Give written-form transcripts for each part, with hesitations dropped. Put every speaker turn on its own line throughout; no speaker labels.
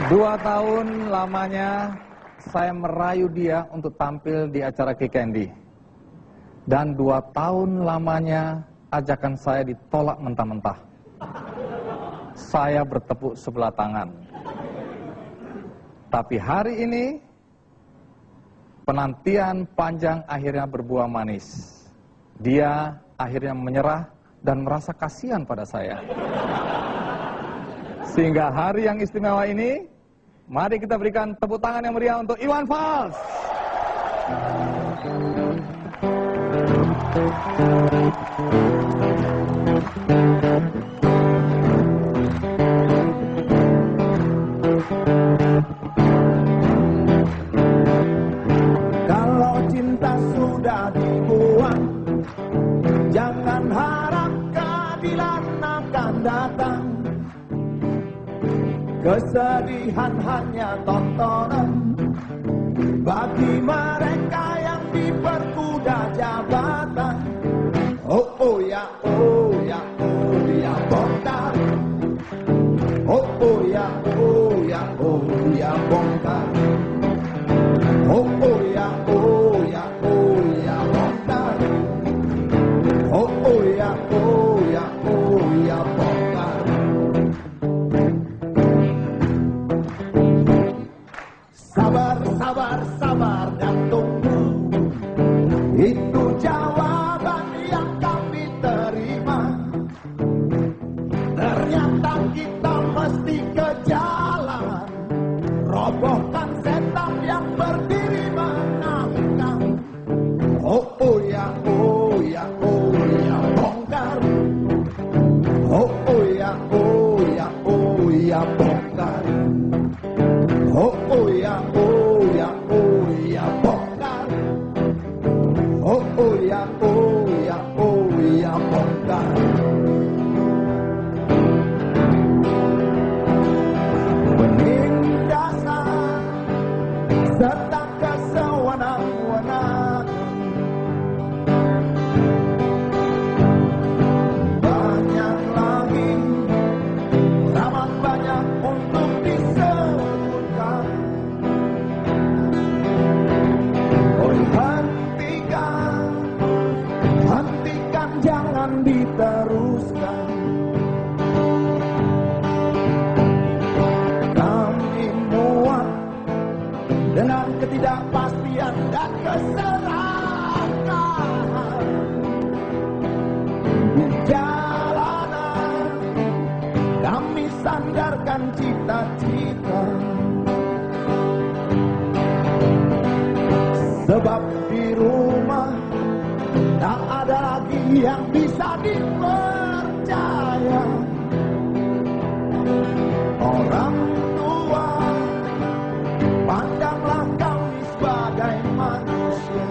2 tahun lamanya saya merayu dia untuk tampil di acara Kikendi. Dan 2 tahun lamanya ajakan saya ditolak mentah-mentah. Saya bertepuk sebelah tangan. Tapi hari ini penantian panjang akhirnya berbuah manis. Dia akhirnya menyerah dan merasa kasihan pada saya. Sehingga hari yang istimewa ini, mari kita berikan tepuk tangan yang meriah untuk Iwan Fals.
Kalau cinta sudah dibuang, jangan harap keadilan akan datang. Kesedihan hanya tontonan bagi mereka yang diperkuda jabatan. Oh oh ya bongkar. Oh oh ya bongkar. Oh oh ya bongkar. Oh oh ya bongkar. Sabar dan tunggu, itu jawaban yang kami terima. Ternyata kita mesti ke jalan, robohkan setan yang berdiri menangkap. Oh ya bongkar. Oh ya bongkar. Oh ya bongkar. Oh ya bongkar. Penindasan serta kesewenang-wenangan, banyak lagi, amat banyak untuk disebutkan. Oh hentikan, jangan diteruskan. Kami muak dengan ketidakpastian dan keserakahan. Di jalanan kami sandarkan cita-cita, sebab di rumah tak ada lagi yang bisa dipercaya. Orang tua, pandanglah kami sebagai manusia.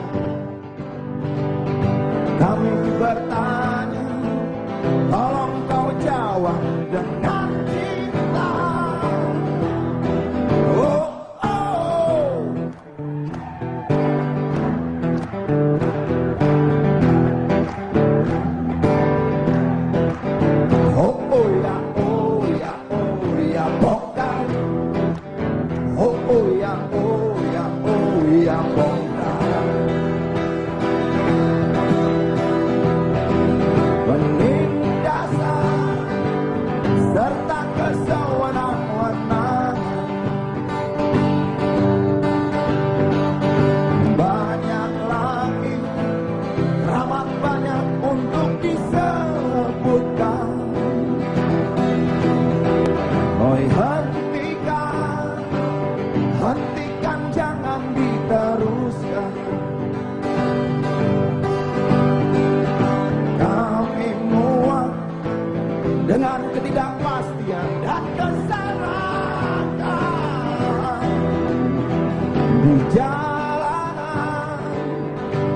Kami bertanya, tolong kau jawab dengan cinta. Oh, oh. Oh ya bongkar. Oh ya bongkar. Penindasan serta kesewenang-wenangan, banyak lagi, teramat banyak untuk disebutkan. Oh hentikan, jangan diteruskan. Kami muak dengan ketidakpastian dan keserakan. Di jalanan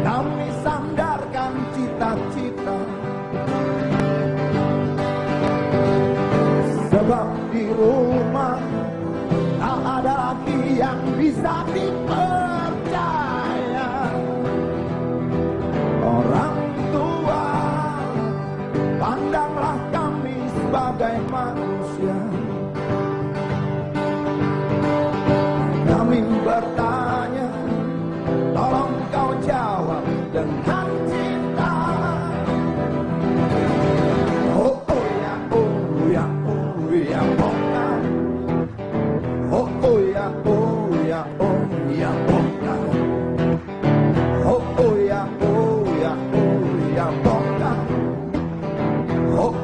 kami sandarkan cita-cita, sebab di rumah tak ada lagi yang bisa dipercaya. Orang tua, pandanglah kami sebagai manusia.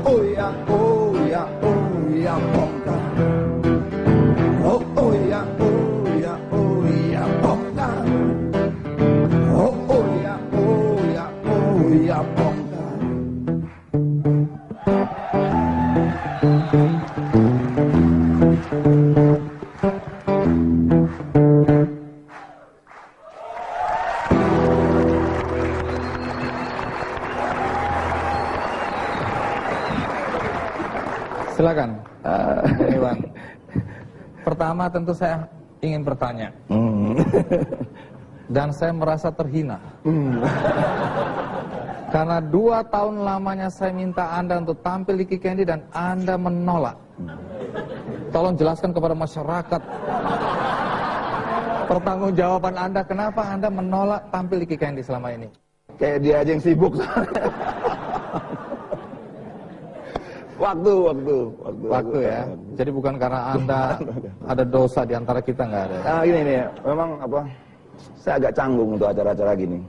oh ya, oh ya, oh ya, bongkar. Oh, oh ya, oh ya, oh ya, bongkar. Oh, oh ya, oh ya, oh ya, bongkar.
Silakan, Bung Iwan. Pertama tentu saya ingin bertanya, dan saya merasa terhina. Karena 2 tahun lamanya saya minta Anda untuk tampil di Kikendi dan Anda menolak. Tolong jelaskan kepada masyarakat pertanggungjawaban Anda, kenapa Anda menolak tampil di Kikendi selama ini?
Kayak dia aja yang sibuk. Waktu
Ya. Jadi bukan karena Anda ada dosa di antara kita, nggak ada.
Nah, gini nih, memang saya agak canggung untuk acara-acara gini.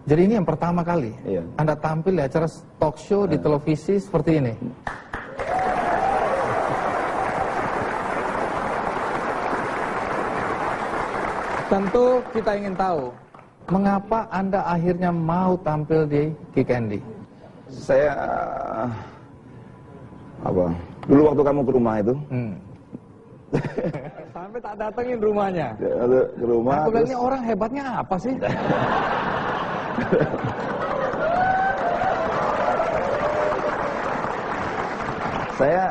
Jadi ini yang pertama kali
Iya.
Anda tampil di acara talk show di televisi seperti ini. Tentu kita ingin tahu, mengapa Anda akhirnya mau tampil di Kikendi?
Saya dulu waktu kamu ke rumah itu,
Sampai tak datengin rumahnya.
ke rumah
Aku bilang, ini orang hebatnya apa sih?
saya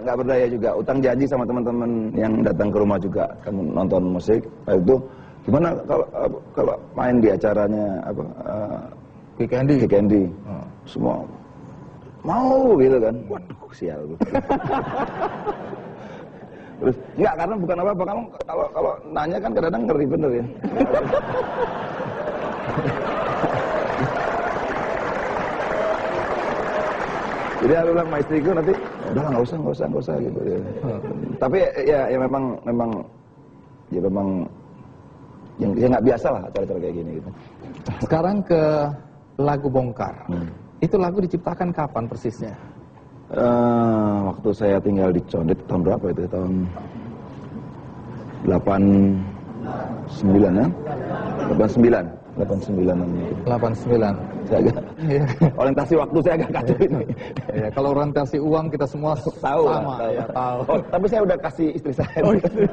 nggak berdaya juga, utang janji sama teman-teman yang datang ke rumah juga kamu nonton musik. Nah, itu gimana kalau main di acaranya Kikendi, semua mau gitu kan. Waduh, sial. Terus enggak, karena bukan apa-apa, kamu kalau nanya kan kadang-kadang ngeri bener ya. Jadi aku bilang sama istriku nanti, udah nggak usah gitu ya. Tapi ya memang yang nggak biasa lah acara-acara kayak gini gitu.
Sekarang ke lagu Bongkar. Itu lagu diciptakan kapan persisnya?
Waktu saya tinggal di Condet tahun berapa itu? Tahun 89 ya? 89-an.
89.
Saya agak, orientasi waktu saya agak kacau ini.
Ya, kalau orientasi uang kita semua
Tahu.
tahu.
Oh, tapi saya udah kasih istri saya.
Oh, gitu.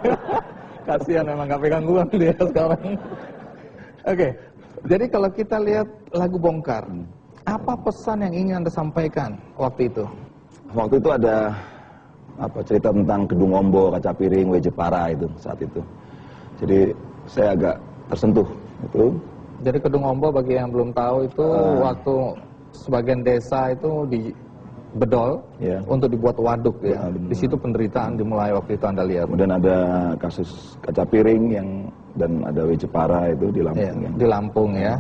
Kasihan memang gak pegang uang dia sekarang. Oke, jadi kalau kita lihat lagu Bongkar, apa pesan yang ingin Anda sampaikan waktu itu?
Waktu itu ada cerita tentang Kedung Ombo, Kaca Piring, W. Jepara itu saat itu. Jadi saya agak tersentuh itu.
Jadi Kedung Ombo bagi yang belum tahu itu waktu sebagian desa itu dibedol untuk dibuat waduk ya. Di situ penderitaan dimulai waktu itu Anda lihat.
Kemudian ada kasus Kaca Piring dan ada W. Jepara itu di Lampung.
Ya, di Lampung ya.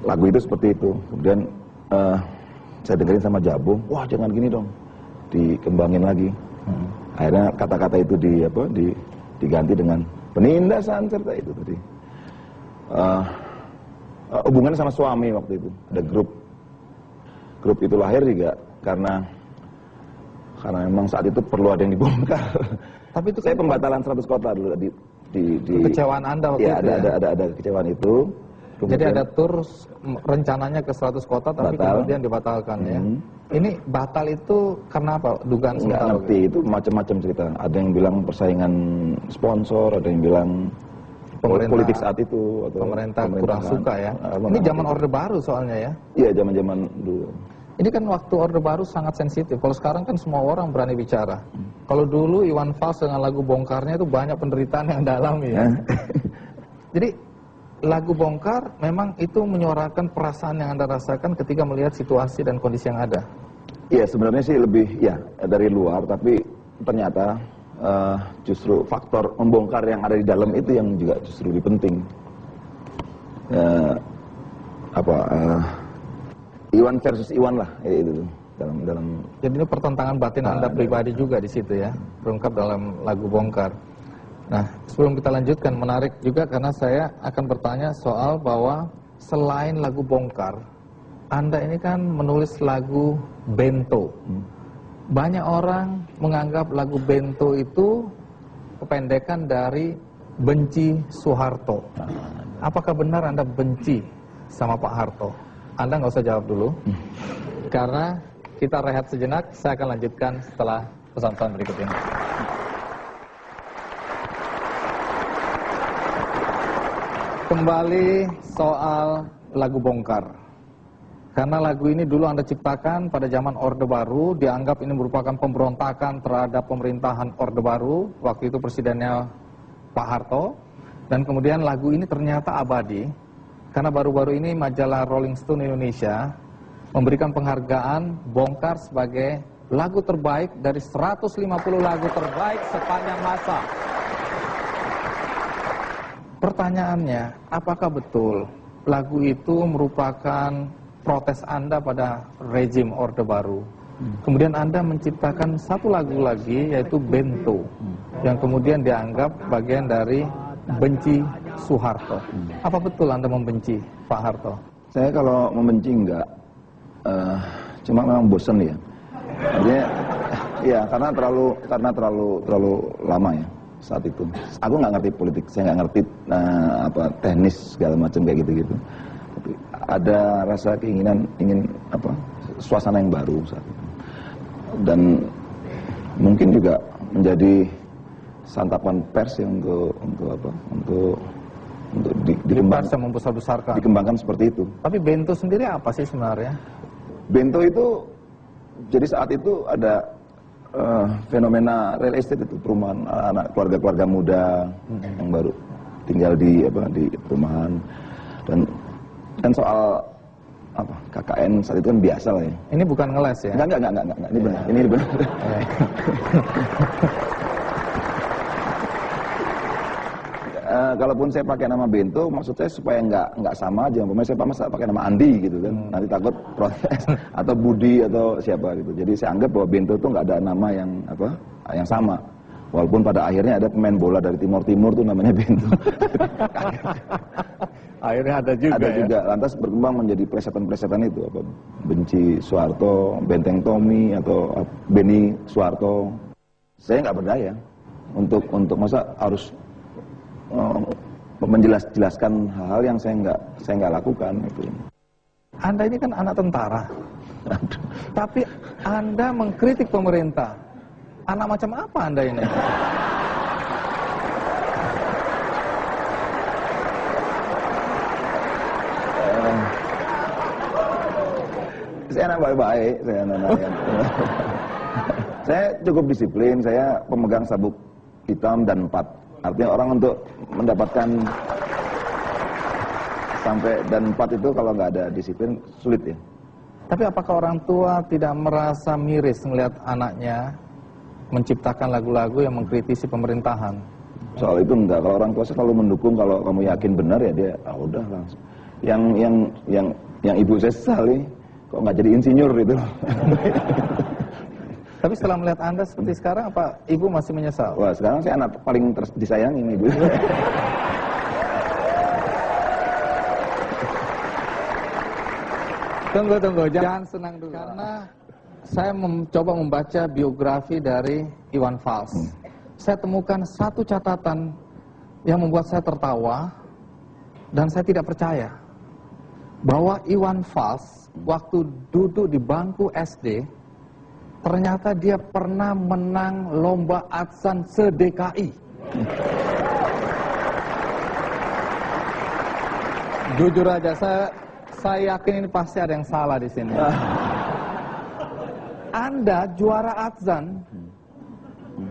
Lagu itu seperti itu. Kemudian saya dengerin sama Jabung, wah jangan gini dong, dikembangin lagi. Akhirnya kata-kata itu diganti dengan penindasan serta itu tadi. Hubungannya sama suami waktu itu, ada grup itu lahir juga karena memang saat itu perlu ada yang dibongkar.
Tapi itu
saya pembatalan 100 kota dulu di
kekecewaan Anda waktu itu ya?
ada kekecewaan itu.
Kemudian, jadi ada tur rencananya ke 100 kota tapi kemudian dibatalkan ya. Ini batal itu karena apa? Dugaan sementara.
Nggak ngerti, itu macam-macam cerita. Ada yang bilang persaingan sponsor, ada yang bilang politik saat itu atau
pemerintah kurang suka ya. Ini zaman Orde Baru soalnya ya.
Iya, zaman-zaman dulu.
Ini kan waktu Orde Baru sangat sensitif. Kalau sekarang kan semua orang berani bicara. Kalau dulu Iwan Fals dengan lagu Bongkarnya itu banyak penderitaan yang dalam ya. Jadi lagu Bongkar memang itu menyuarakan perasaan yang Anda rasakan ketika melihat situasi dan kondisi yang ada.
Iya, sebenarnya sih lebih dari luar, tapi ternyata justru faktor membongkar yang ada di dalam itu yang juga justru lebih penting. Iwan versus Iwan lah itu dalam.
Jadi ini pertentangan batin Anda pribadi juga di situ ya, terungkap dalam lagu Bongkar. Nah, sebelum kita lanjutkan, menarik juga karena saya akan bertanya soal bahwa selain lagu Bongkar, Anda ini kan menulis lagu Bento. Banyak orang menganggap lagu Bento itu kependekan dari benci Soeharto. Apakah benar Anda benci sama Pak Harto? Anda nggak usah jawab dulu, karena kita rehat sejenak. Saya akan lanjutkan setelah pesan-pesan berikut ini. Kembali soal lagu Bongkar. Karena lagu ini dulu Anda ciptakan pada zaman Orde Baru, dianggap ini merupakan pemberontakan terhadap pemerintahan Orde Baru, waktu itu presidennya Pak Harto. Dan kemudian lagu ini ternyata abadi, karena baru-baru ini majalah Rolling Stone Indonesia memberikan penghargaan Bongkar sebagai lagu terbaik dari 150 lagu terbaik sepanjang masa. Pertanyaannya, apakah betul lagu itu merupakan protes Anda pada rezim Orde Baru? Kemudian Anda menciptakan satu lagu lagi, yaitu Bento, yang kemudian dianggap bagian dari benci Soeharto. Apa betul Anda membenci Pak Harto?
Saya kalau membenci enggak, cuma memang bosan ya. Artinya, ya karena terlalu lama ya saat itu. Aku nggak ngerti politik, saya nggak ngerti teknis segala macam kayak gitu-gitu. Tapi ada rasa keinginan ingin suasana yang baru saat itu. Dan mungkin juga menjadi santapan pers ya untuk dikembangkan seperti itu.
Tapi Bento sendiri apa sih sebenarnya?
Bento itu jadi saat itu ada fenomena real estate itu, perumahan anak keluarga muda yang baru tinggal di perumahan, dan soal KKN saat itu kan biasa lah ya.
Ini bukan ngeles ya?
Enggak, ini benar. Ini benar. Kalaupun saya pakai nama Bento, maksud saya supaya nggak sama aja. Umpamanya saya pakai nama Andi gitu kan, nanti takut protes atau Budi atau siapa gitu. Jadi saya anggap bahwa Bento itu nggak ada nama yang sama. Walaupun pada akhirnya ada pemain bola dari Timur tuh namanya Bento.
Akhirnya ada juga.
Lantas berkembang menjadi plesetan-plesetan itu, benci Soeharto, Benteng Tommy atau Beni Soeharto. Saya nggak berdaya untuk masa harus menjelaskan hal-hal yang saya nggak lakukan itu.
Anda ini kan anak tentara, tapi Anda mengkritik pemerintah. Anak macam apa Anda ini?
Saya anak baik-baik, saya cukup disiplin, saya pemegang sabuk hitam dan 4. Artinya orang untuk mendapatkan sampai dan 4 itu kalau nggak ada disiplin sulit ya.
Tapi apakah orang tua tidak merasa miris melihat anaknya menciptakan lagu-lagu yang mengkritisi pemerintahan?
Soal itu enggak. Kalau orang tua selalu mendukung, kalau kamu yakin benar ya dia, udah langsung. Yang ibu saya sesali, kok nggak jadi insinyur itu.
Tapi setelah melihat Anda seperti sekarang, apa Ibu masih menyesal?
Wah, sekarang saya anak paling disayangi nih, Ibu.
Tunggu, jangan senang dulu. Karena saya mencoba membaca biografi dari Iwan Fals. Saya temukan satu catatan yang membuat saya tertawa, dan saya tidak percaya. Bahwa Iwan Fals, waktu duduk di bangku SD, ternyata dia pernah menang lomba adzan se-DKI. Jujur aja, saya yakin ini pasti ada yang salah di sini. Anda juara adzan,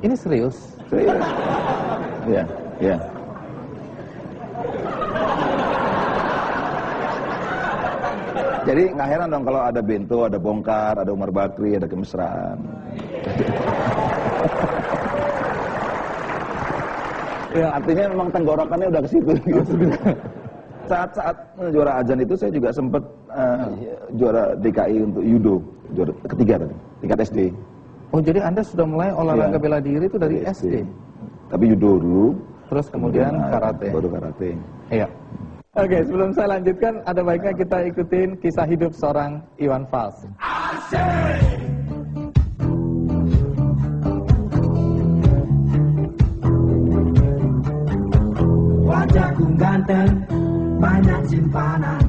ini serius?
Serius. Iya. Jadi nggak heran dong kalau ada Bento, ada Bongkar, ada Umar Bakri, ada Kemesraan. Ya, artinya memang tenggorokannya udah ke situ. Gitu. Saat juara adzan itu saya juga sempat juara DKI untuk judo, juara ketiga tadi, tingkat SD.
Oh, jadi Anda sudah mulai olahraga bela diri itu dari SD?
Tapi judo dulu.
Terus kemudian karate.
Baru karate.
Iya. Oke, sebelum saya lanjutkan, ada baiknya kita ikutin kisah hidup seorang Iwan Fals.
Wajahku ganteng, banyak simpanan,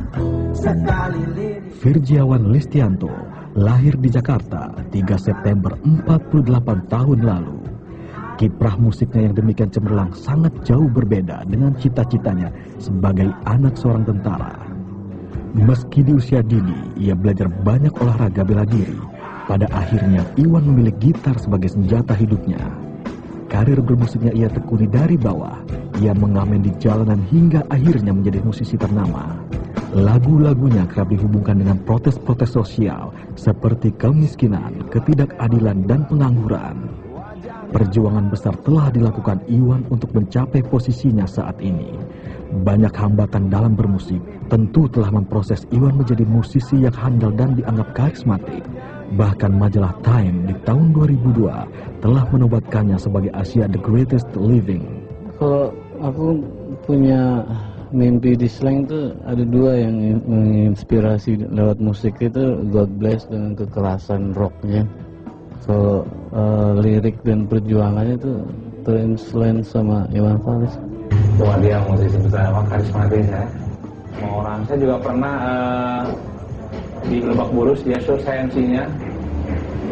sekali lirik.
Virjiawan Listianto lahir di Jakarta 3 September 48 tahun lalu. Kiprah musiknya yang demikian cemerlang sangat jauh berbeda dengan cita-citanya sebagai anak seorang tentara. Meski di usia dini, ia belajar banyak olahraga bela diri. Pada akhirnya, Iwan memilih gitar sebagai senjata hidupnya. Karir bermusiknya ia tekuni dari bawah. Ia mengamen di jalanan hingga akhirnya menjadi musisi ternama. Lagu-lagunya kerap dihubungkan dengan protes-protes sosial seperti kemiskinan, ketidakadilan, dan pengangguran. Perjuangan besar telah dilakukan Iwan untuk mencapai posisinya saat ini. Banyak hambatan dalam bermusik tentu telah memproses Iwan menjadi musisi yang handal dan dianggap karismatik. Bahkan majalah Time di tahun 2002 telah menobatkannya sebagai Asia The Greatest Living.
Kalau aku punya mimpi di slang tuh ada dua yang menginspirasi lewat musik itu, God Bless dengan kekerasan rocknya. Kalau lirik dan perjuangannya itu terinfluence sama Iwan Fals.
Wah, dia musisi besar, emang karismatis ya. Semua orang, saya juga pernah di Lebak Bulus, dia show saya MC-nya.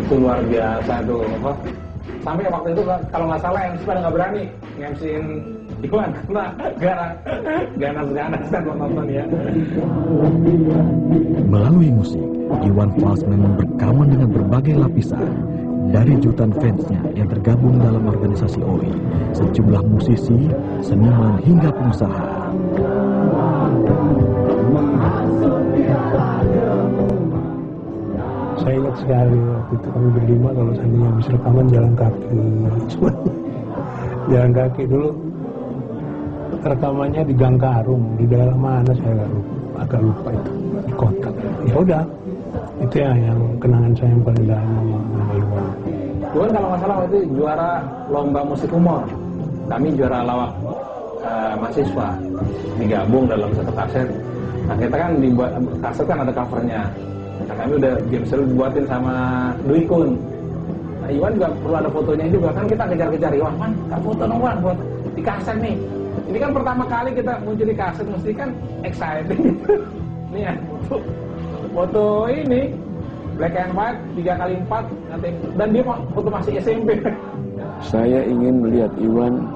Itu luar biasa tuh, apa? Sampai waktu itu kalau nggak salah MC pada nggak berani MC-in Iwan karena ganas-ganas kan nonton ya.
Melalui musik, Iwan Fals memang berkawan dengan berbagai lapisan. Dari jutaan fansnya yang tergabung dalam organisasi OI, sejumlah musisi, seniman, hingga pengusaha.
Saya ingat sekali waktu itu kami berlima kalau seandainya habis rekaman jalan kaki. Cuma jalan kaki dulu rekamannya di Gang Karung, di daerah mana saya agak lupa itu, di kota. Ya udah, itu ya yang kenangan saya yang paling dalam sama Iwan.
Iwan kalau nggak salah waktu itu juara lomba musik humor. Kami juara lawak mahasiswa, digabung dalam satu kaset. Nah kita kan dibuat kaset kan ada covernya. Nah, kami udah game seru dibuatin sama Dwi Kun. Nah, Iwan juga perlu ada fotonya juga, kan kita kejar-kejar Iwan, man, kak foto dong Wan buat di kaset nih. Ini kan pertama kali kita muncul di kaset, mesti kan exciting. Nih ya, foto ini black and white 3x4 nanti, dan dia foto masih SMP.
Saya ingin melihat Iwan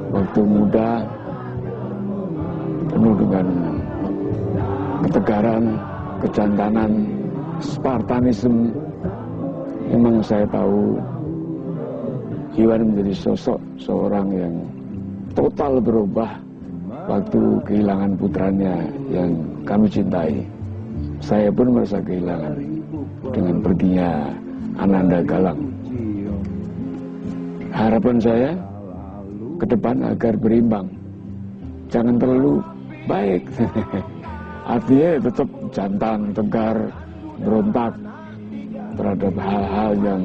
waktu muda penuh dengan ketegaran, kejantanan, Spartanisme. Memang saya tahu Iwan menjadi sosok seorang yang total berubah waktu kehilangan putranya yang kami cintai. Saya pun merasa kehilangan dengan perginya Ananda Galang. Harapan saya ke depan agar berimbang, jangan terlalu baik. Artinya tetap jantan, tegar, berontak terhadap hal-hal yang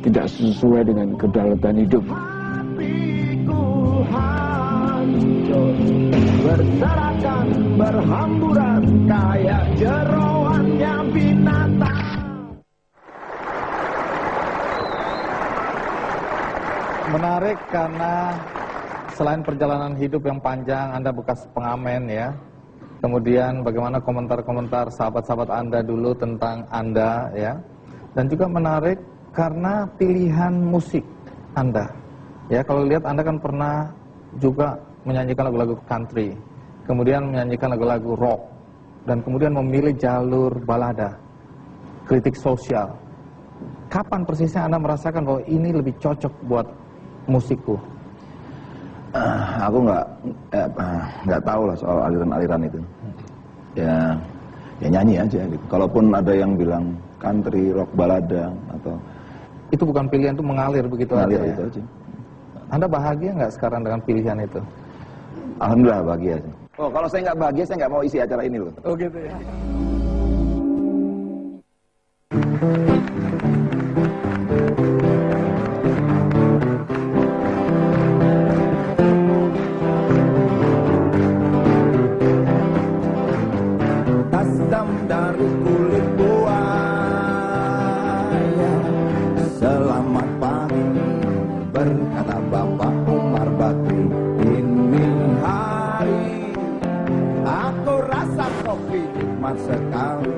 tidak sesuai dengan kedaulatan hidup.
Berserakan, berhamburan kayak jeroannya binatang.
Menarik karena selain perjalanan hidup yang panjang, Anda bekas pengamen ya. Kemudian bagaimana komentar-komentar sahabat-sahabat Anda dulu tentang Anda ya. Dan juga menarik karena pilihan musik Anda. Ya, kalau lihat Anda kan pernah juga menyanyikan lagu-lagu country, kemudian menyanyikan lagu-lagu rock, dan kemudian memilih jalur balada, kritik sosial. Kapan persisnya Anda merasakan bahwa ini lebih cocok buat musikku?
Aku nggak tahu lah soal aliran-aliran itu. Ya nyanyi aja gitu. Kalaupun ada yang bilang country, rock, balada atau
itu bukan pilihan, itu mengalir begitu
mengalir
aja.
itu aja.
Anda bahagia nggak sekarang dengan pilihan itu?
Alhamdulillah bahagia aja. Oh, kalau saya nggak bahagia, saya nggak mau isi acara ini loh.
Oh gitu ya.
dari kulit buaya. Selamat pagi, berkata Bapak Umar Bakri. Ini hari aku rasa kopi nikmat sekali.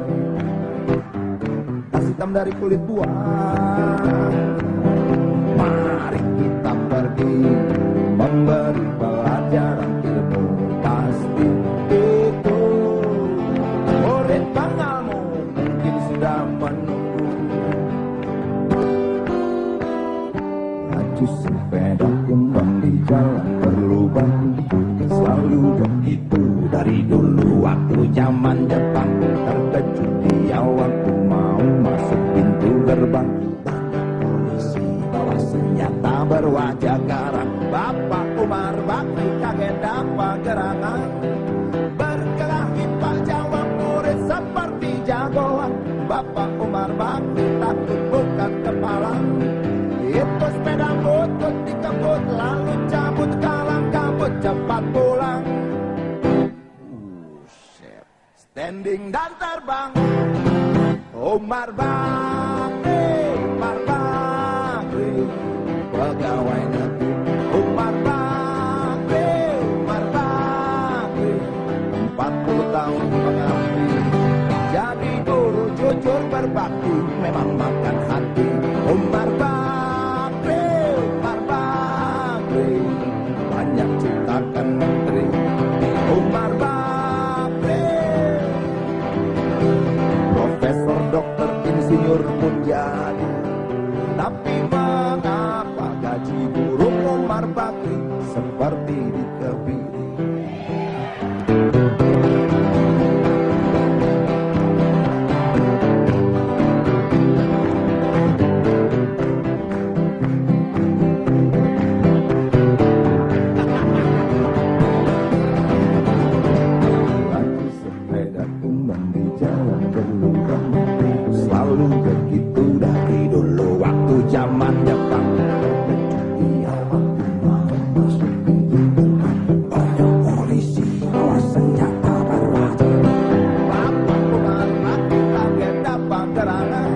Tas hitam dari kulit buaya. Mari kita pergi memberi pelajaran ilmu pasti itu. Murid bangalmu mungkin sudah menunggu. Laju sepeda kumbang di jalan berlubang. Selalu begitu dari dulu waktu zaman Jepang. Terkejut dia waktu mau masuk pintu gerbang. Polisi bawa senjata berwajah garang. Bapak Umar Bakri kaget dapat gerangan. Berkelahi Pak jawab murid seperti jagoan. Bapak Umar Bakri takut bukan kepala. Itu sepeda butut dikebut lalu cabut kalang kabut cepat pulang. Standing dan terbang. Umar Bakri, Umar Bakri, pegawai negeri. Umar Bakri, Umar Bakri, 40 tahun mengabdi. Jadi guru jujur berbakti, memang makan hati. Umar Bakri, Umar Bakri, banyak ciptakan menteri. Umar Bakri, profesor, dokter, insinyur pun jadi. Tapi mengapa gaji guru Umar Bakri seperti dikebiri? Lagi sepeda kumbang di jalan berlubang. Selalu begitu dari dulu waktu zaman Jepang. Dia waktu mau masuk pintu gerbang. Banyak polisi bawa senjata berwajah. Bapak Umar Bakri kaget dapat gerangan.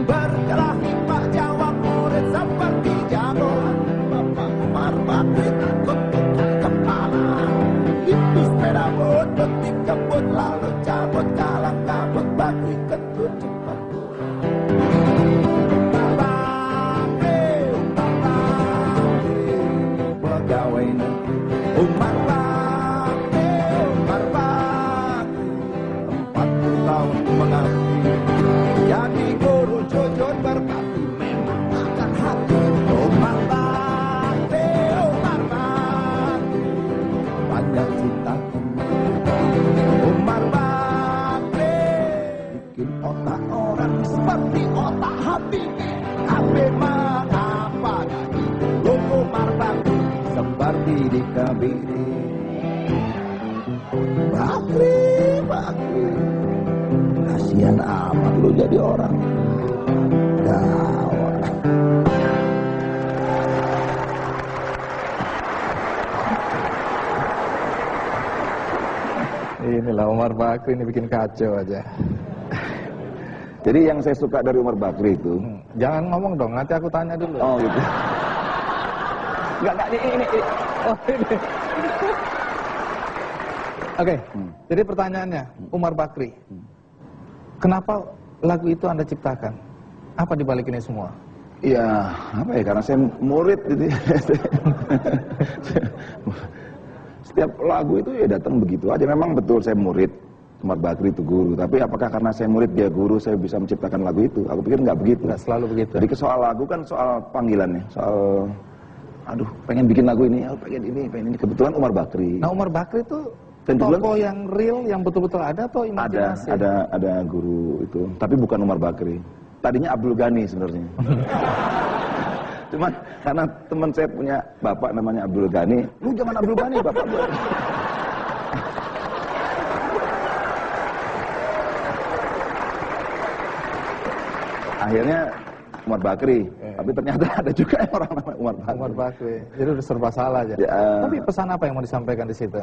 Berkelahi Pak jawab murid seperti jagoan. Bapak Umar Bakri takut bukan kepala. Itu sepeda butut dikebut lalu cabut kalang kabut. Bakri kentut cepat pulang. Umar Bakri, Umar Bakri, pegawai negeri. Umar Bakri, Umar Bakri, 40 tahun mengabdi. Jadi guru jujur berbakti, memang makan hati. Umar Bakri, Umar Bakri, banyak ciptakan. Umar Bakri bikin otak orang seperti otak Habibie. Habib mengapa gaji guru Umar Bakri seperti dikebiri? Bakri, Bakri, kasihan amat lu jadi orang. Gawat.
Inilah Umar Bakri ini bikin kacau aja.
Jadi yang saya suka dari Umar Bakri itu,
Jangan ngomong dong, nanti aku tanya dulu.
oh gitu. Enggak, ini.
Oh, ini. Oke, jadi pertanyaannya, Umar Bakri, kenapa lagu itu Anda ciptakan? Apa dibalik ini semua?
Ya, apa ya, karena saya murid gitu ya. Setiap lagu itu ya datang begitu aja. Memang betul saya murid, Umar Bakri itu guru. Tapi apakah karena saya murid dia guru, saya bisa menciptakan lagu itu? Aku pikir nggak begitu.
Nggak selalu begitu.
Jadi soal lagu kan soal panggilannya, soal aduh pengen bikin lagu ini, pengen ini. Kebetulan Umar Bakri.
Nah, Umar Bakri itu
Kebetulan-
tokoh yang real, yang betul-betul ada atau imajinasi?
Ada guru itu, tapi bukan Umar Bakri. Tadinya Abdul Ghani sebenarnya. Cuman karena teman saya punya bapak namanya Abdul Ghani, lu jangan Abdul Ghani, bapak gua. Akhirnya Umar Bakri, tapi ternyata ada juga yang orang namanya Umar Bakri.
Umar Bakri. Jadi udah serba salah aja.
Ya,
Tapi pesan apa yang mau disampaikan di situ?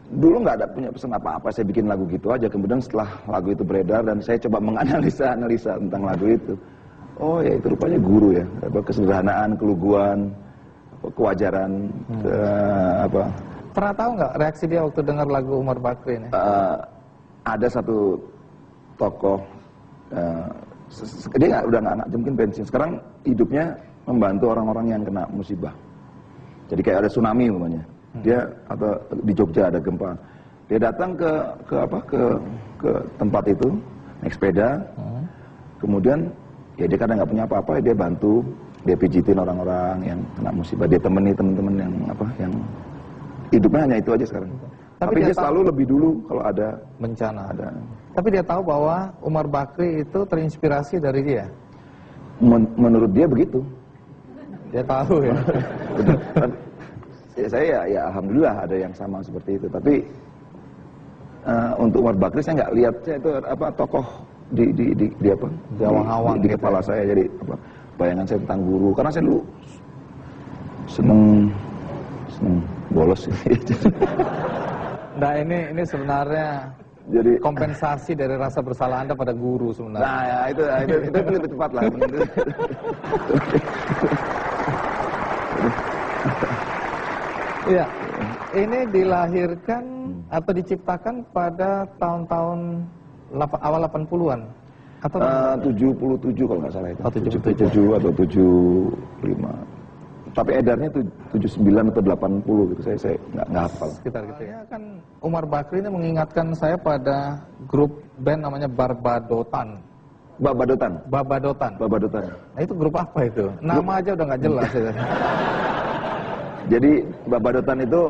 dulu nggak ada punya pesan apa-apa, saya bikin lagu gitu aja. Kemudian setelah lagu itu beredar dan saya coba menganalisa tentang lagu itu, oh ya itu rupanya guru ya, kesederhanaan, keluguan, kewajaran, apa.
Pernah tahu nggak reaksi dia waktu dengar lagu Umar Bakri ini?
Ada satu tokoh, dia udah nggak mungkin pensiun. Sekarang hidupnya membantu orang-orang yang kena musibah. Jadi kayak ada tsunami umpamanya. Dia atau di Jogja ada gempa. Dia datang ke tempat itu naik sepeda. Kemudian ya dia kadang nggak punya apa-apa, dia bantu, dia pijitin orang-orang yang kena musibah. Dia temani teman-teman yang hidupnya hanya itu aja sekarang. Tapi dia selalu lebih dulu kalau ada
bencana.
Ada.
Tapi dia tahu bahwa Umar Bakri itu terinspirasi dari dia.
Menurut dia begitu.
Dia tahu ya.
Ya, saya ya alhamdulillah ada yang sama seperti itu. Tapi untuk Umar Bakri saya nggak lihat, saya itu apa tokoh di apa?
Di awang-awang
di
gitu
kepala
ya.
saya. Jadi apa? Bayangan saya tentang guru. Karena saya dulu seneng bolos.
Nah ini sebenarnya
Jadi
kompensasi dari rasa bersalah Anda pada guru sebenarnya.
nah ya, itu lebih tepat lah.
Iya, ini dilahirkan atau diciptakan pada tahun-tahun awal 80-an atau
77 kalau nggak salah itu.
Oh,
77 atau 75. Tapi edarnya 79 atau 80 gitu. Saya nggak hafal.
sekitar gitu ya. Kan Umar Bakri ini mengingatkan saya pada grup band namanya Barbadotan.
Babadotan.
Nah itu grup apa itu? Nama aja udah nggak jelas ya.
Jadi Babadotan itu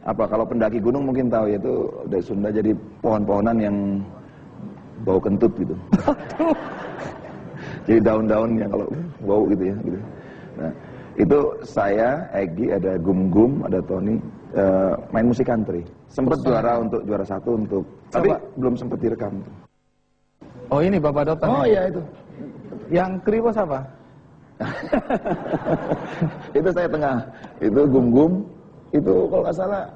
apa kalau pendaki gunung mungkin tahu ya, itu dari Sunda, jadi pohon-pohonan yang bau kentut gitu. Jadi daun-daun yang kalau bau gitu ya gitu. Nah, itu saya, Egy, ada Gum, ada Tony main musik country. Sempat juara satu untuk tapi belum sempat direkam.
Oh ini Babadotan.
Oh iya itu.
Yang Kribos apa?
Itu saya tengah. Itu Gum, itu kalau nggak salah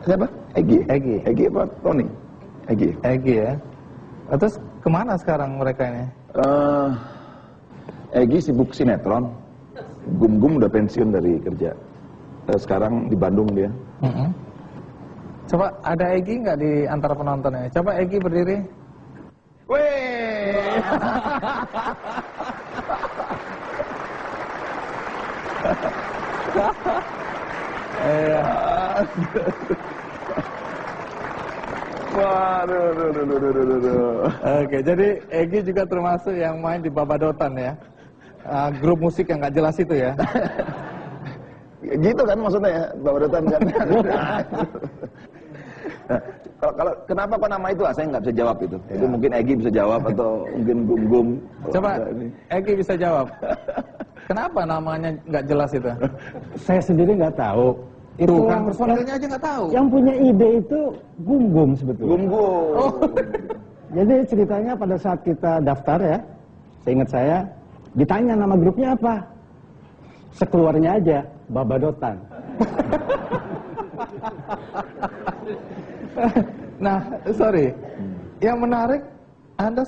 siapa? Egy apa Tony?
Egy ya. Terus kemana sekarang mereka ini?
Egy sibuk sinetron. Gum udah pensiun dari kerja. Sekarang di Bandung dia.
Coba ada Egy nggak di antara penonton ini? Coba Egy berdiri.
Weh. Waduh.
Oke, jadi Egy juga termasuk yang main di Babadotan ya. Grup musik yang nggak jelas itu ya.
Gitu kan maksudnya ya, Babadotan kan. Kalau kenapa kok nama itu? Saya nggak bisa jawab itu. Ya. Itu mungkin Egy bisa jawab atau mungkin Gum.
Coba Egy bisa jawab. Kenapa namanya nggak jelas itu?
Saya sendiri nggak tahu.
Itu kan personilnya aja nggak tahu.
Yang punya ide itu Gum sebetulnya.
Gum.
Oh.
Jadi ceritanya pada saat kita daftar ya, seingat saya ditanya nama grupnya apa, sekeluarnya aja Babadotan.
Nah, sorry. Yang menarik, Anda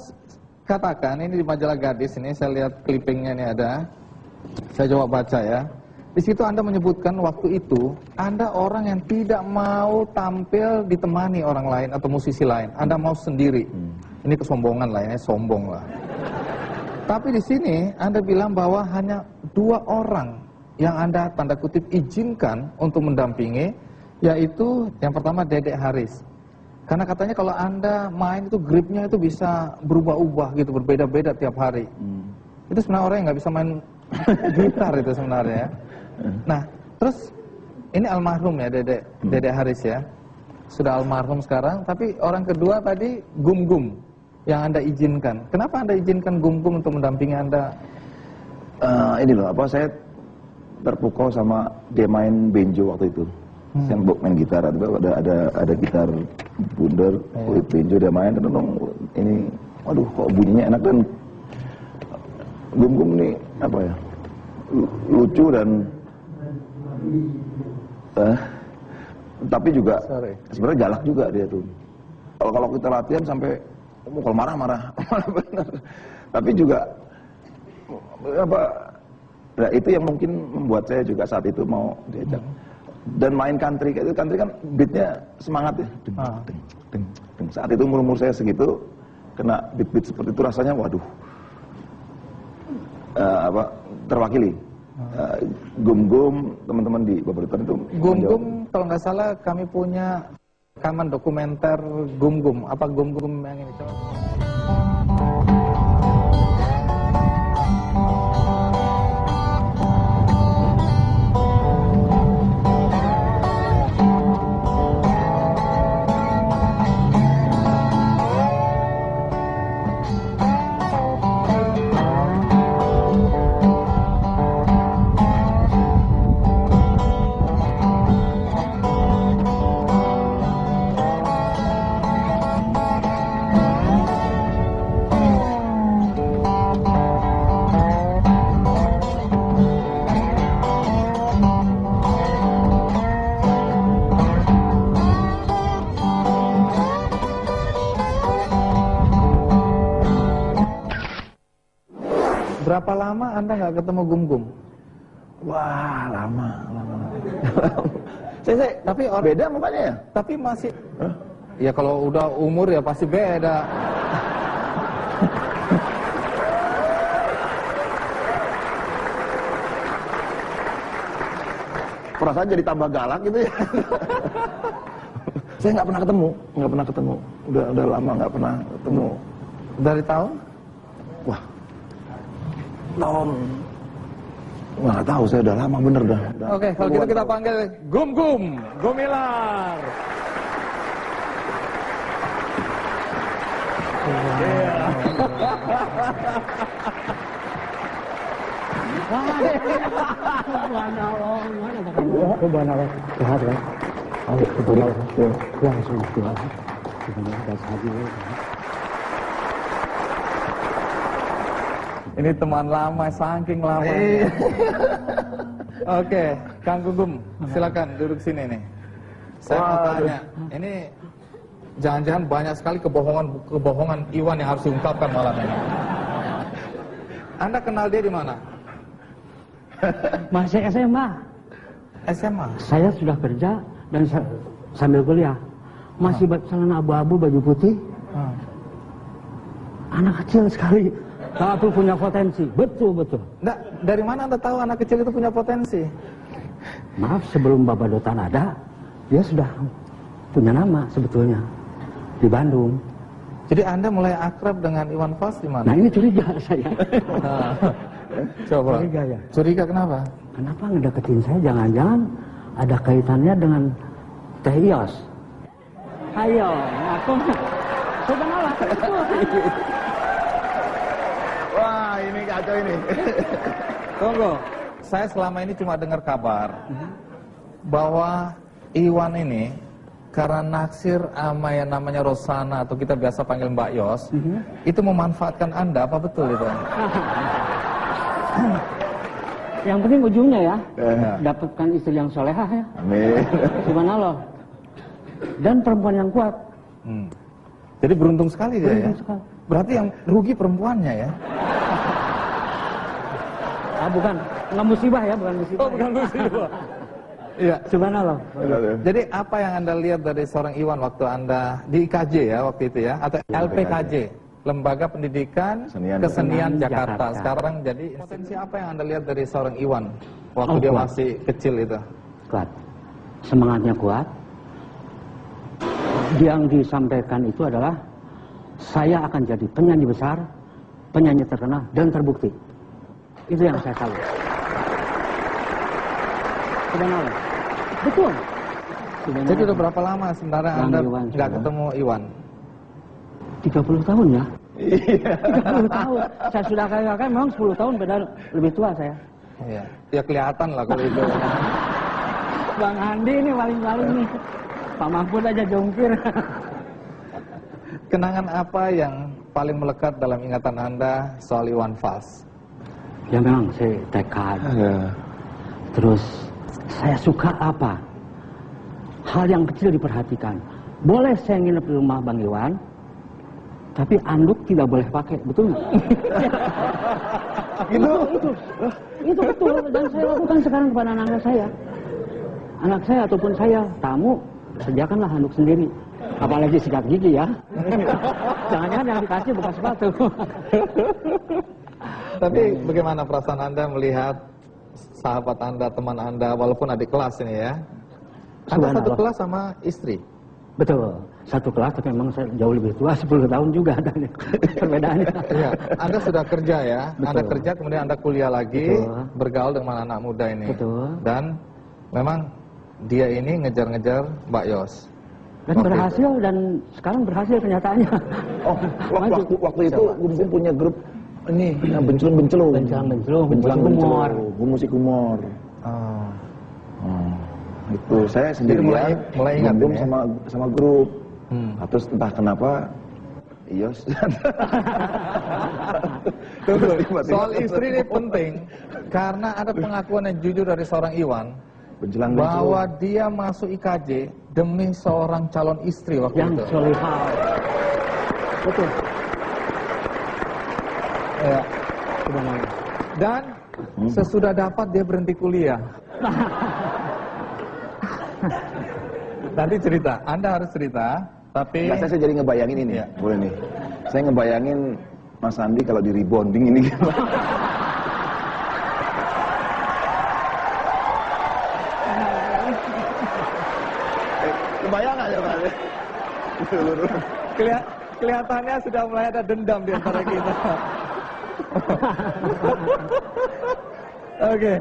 katakan ini di majalah Gadis ini, saya lihat clippingnya ini ada. Saya coba baca ya. Di situ Anda menyebutkan waktu itu Anda orang yang tidak mau tampil ditemani orang lain atau musisi lain. Anda mau sendiri. Ini kesombongan lah, ini sombong lah. Tapi di sini Anda bilang bahwa hanya 2 orang yang Anda tanda kutip izinkan untuk mendampingi, yaitu yang pertama Dedek Haris. Karena katanya kalau Anda main itu gripnya itu bisa berubah-ubah gitu, berbeda-beda tiap hari. Itu sebenarnya orang yang nggak bisa main gitar itu sebenarnya ya. Nah, terus ini almarhum ya Dedek Haris ya. Sudah almarhum sekarang, tapi orang kedua tadi Gum yang Anda izinkan. Kenapa Anda izinkan Gum untuk mendampingi Anda?
Ini loh, saya terpukau sama dia main banjo waktu itu. Saya main gitar, ada gitar bundar, kulit banjo dia main, ini, waduh kok bunyinya enak, dan Gum ini apa ya, lucu dan Tapi juga
Sorry.
sebenarnya galak juga dia tuh. Kalau kita latihan sampai kalau marah-marah, benar. Tapi juga apa? Nah, itu yang mungkin membuat saya juga saat itu mau diajak. Dan main country kan beatnya semangat ya. Saat itu umur saya segitu kena beat seperti itu rasanya waduh. Terwakili. Gum-gum teman-teman di Babadotan itu.
Gum-gum kalau nggak salah kami punya rekaman dokumenter Gum-gum. Apa Gum-gum yang ini coba? Berapa lama Anda nggak ketemu Gum-Gum?
Wah, lama. Saya tapi beda mukanya ya?
Tapi masih, ya kalau udah umur ya pasti beda.
Perasaan jadi tambah galak gitu ya. Saya nggak pernah ketemu. Udah lama nggak pernah ketemu.
Dari tahun?
Wah, tahun. Wah, nggak tahu, saya udah lama bener dah.
Oke, kalau gitu kita panggil Gum-Gum Gumilar. Ini teman lama, saking lama. Oke, Kang Gugum, silakan duduk sini nih. Saya mau tanya, ini jangan-jangan banyak sekali kebohongan Iwan yang harus diungkapkan malam ini. Anda kenal dia di mana?
Masih SMA.
SMA.
Saya sudah kerja dan sambil kuliah. Masih celana abu-abu, baju putih. Anak kecil sekali. Tapi punya potensi. Betul.
Nggak, dari mana Anda tahu anak kecil itu punya potensi?
Maaf, sebelum Babadotan ada, dia sudah punya nama sebetulnya di Bandung.
Jadi Anda mulai akrab dengan Iwan Fals di mana?
Nah, ini curiga saya.
Coba.
Curiga ya.
Curiga kenapa?
Kenapa ngedeketin saya? Jangan-jangan ada kaitannya dengan Teh Ios. Ayo, aku subhanallah.
Wah, ini kacau ini.
Tunggu, saya selama ini cuma dengar kabar bahwa Iwan ini karena naksir sama yang namanya Rosana atau kita biasa panggil Mbak Yos, itu memanfaatkan Anda, apa betul itu?
Yang penting ujungnya ya, dapatkan istri yang solehah ya.
Amin.
Subhanallah. Dan perempuan yang kuat.
Jadi beruntung sekali dia ya?
Beruntung sekali.
Berarti yang rugi perempuannya ya?
Bukan musibah ya, bukan musibah.
Oh, bukan musibah. Iya.
Subhanallah.
Jadi apa yang Anda lihat dari seorang Iwan waktu Anda di IKJ ya waktu itu ya, atau LPKJ, Lembaga Pendidikan Kesenian Jakarta. Sekarang jadi potensi apa yang Anda lihat dari seorang Iwan waktu dia
kuat.
masih kecil itu?
Kuat. Semangatnya kuat. Yang disampaikan itu adalah saya akan jadi penyanyi besar, penyanyi terkenal dan terbukti. Itu yang saya tahu. Subhanallah. Betul. Subhanallah.
Jadi udah berapa lama sebenarnya Anda nggak ketemu Iwan?
30 tahun ya. 30 tahun. Saya sudah kakak memang 10 tahun beda lebih tua saya.
Iya. Ya kelihatan lah kalau itu.
Bang Andi ini paling-paling nih. Pak Mahfud aja jongkir.
Kenangan apa yang paling melekat dalam ingatan Anda soal Iwan Fals?
Ya memang saya tekad. Terus saya suka apa? hal yang kecil diperhatikan. Boleh saya nginep di rumah Bang Iwan, tapi anduk tidak boleh pakai, betul nggak? Itu betul, dan saya lakukan sekarang kepada anak saya. Anak saya ataupun saya, tamu, sediakanlah handuk sendiri. Apalagi sikat gigi ya. Jangan-jangan yang dikasih bukan sepatu.
Tapi bagaimana perasaan Anda melihat sahabat Anda, teman Anda, walaupun adik kelas ini ya? Anda satu kelas sama istri?
Betul, satu kelas, tapi memang saya jauh lebih tua, 10 tahun juga ada perbedaannya.
Ya, Anda sudah kerja ya?
Betul.
Anda kerja, kemudian Anda kuliah lagi,
Betul.
bergaul dengan anak muda ini.
Betul.
Dan memang dia ini ngejar-ngejar Mbak Yos.
Dan berhasil, dan sekarang berhasil kenyataannya.
Oh, waktu itu Gum punya grup ini, yang Bencelung. Musik humor. Itu saya sendirian,
mulai ingat
Gum
ya?
sama grup. Terus entah kenapa Yos.
Tunggu, soal istri ini penting karena ada pengakuan yang jujur dari seorang Iwan bahwa dia masuk IKJ demi seorang calon istri waktu
yang
itu.
solihah. Betul.
Ya. Dan sesudah dapat dia berhenti kuliah. Nanti cerita, Anda harus cerita, tapi
Nggak, saya jadi ngebayangin ini ya, boleh nih. Saya ngebayangin Mas Andi kalau di rebonding ini gimana? Kebayang nggak ya Pak?
Kelihatannya sudah mulai ada dendam di antara kita. Oke.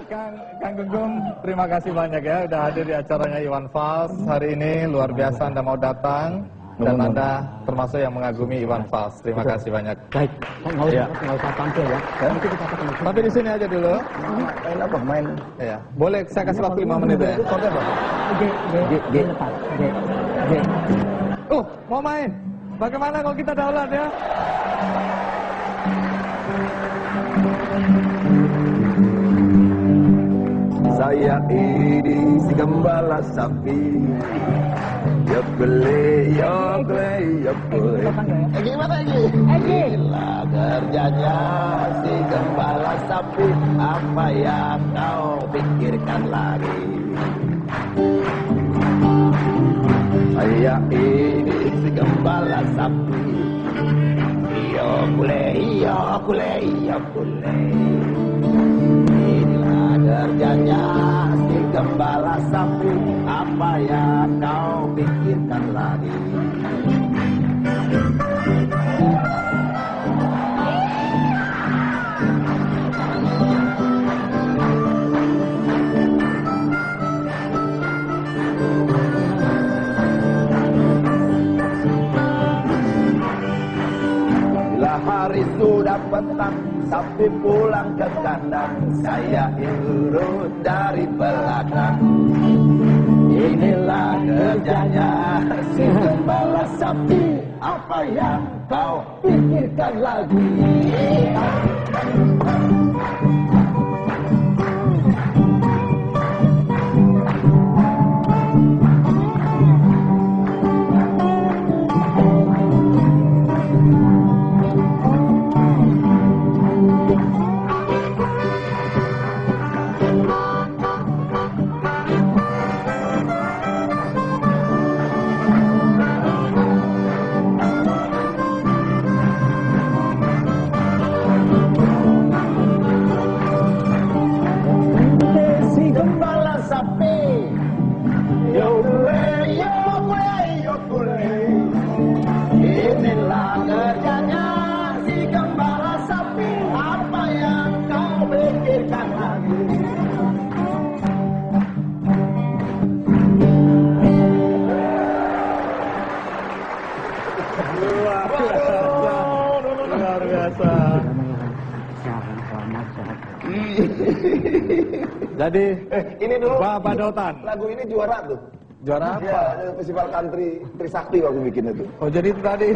Kang Gunggung, terima kasih banyak ya udah hadir di acaranya Iwan Fals hari ini. Luar biasa Anda mau datang dan Anda termasuk yang mengagumi Iwan Fals. Terima kasih banyak.
Baik, nggak usah tampil ya. Nanti kita ketemu.
Tapi di sini aja dulu.
Main apa? Main?
Ya, boleh saya kasih waktu 5 menit ya.
G.
Mau main? Bagaimana kalau kita daulat ya?
Saya ini si gembala sapi. Ya beli, ya beli, ya beli. Gimana lagi? Inilah kerjanya si gembala sapi. Apa yang kau pikirkan lagi? Saya ini si gembala sapi. Ya beli, ya beli, ya beli. Kerjanya si gembala sapi, apa yang kau pikirkan lagi? Bila hari sudah petang, sapi pulang ke kandang, saya urut dari belakang. Inilah kerjanya si gembala sapi, apa yang kau pikirkan lagi? Inilah kerjanya si gembala sapi, apa yang kau pikirkan lagi?
Luar biasa. Jadi
Ini dulu
Bapak Dotan.
lagu ini juara tuh.
Juara apa?
Ya, festival country Trisakti waktu bikin itu.
Oh jadi itu tadi.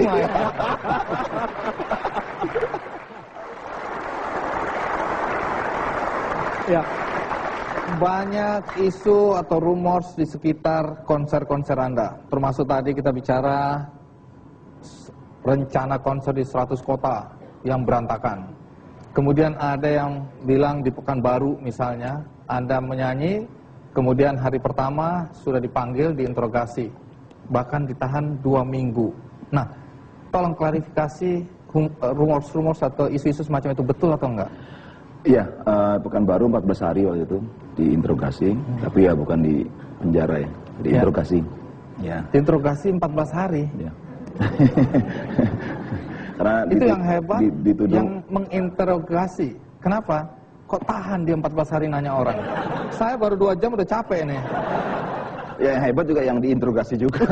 Ya. banyak isu atau rumors di sekitar konser-konser Anda. Termasuk tadi kita bicara rencana konser di 100 kota yang berantakan. Kemudian ada yang bilang di Pekanbaru misalnya, Anda menyanyi, kemudian hari pertama sudah dipanggil, diinterogasi. Bahkan ditahan 2 minggu. Nah, tolong klarifikasi rumors-rumors atau isu-isu semacam itu betul atau enggak?
Iya, Pekanbaru 14 hari waktu itu diinterogasi, tapi ya bukan di penjara ya, diinterogasi. Ya.
Diinterogasi 14 hari?
Ya. Karena
itu yang hebat,
dituduh,
yang menginterogasi. Kenapa? Kok tahan dia 14 hari nanya orang? Saya baru 2 jam udah capek nih.
Ya yang hebat juga yang diinterogasi juga.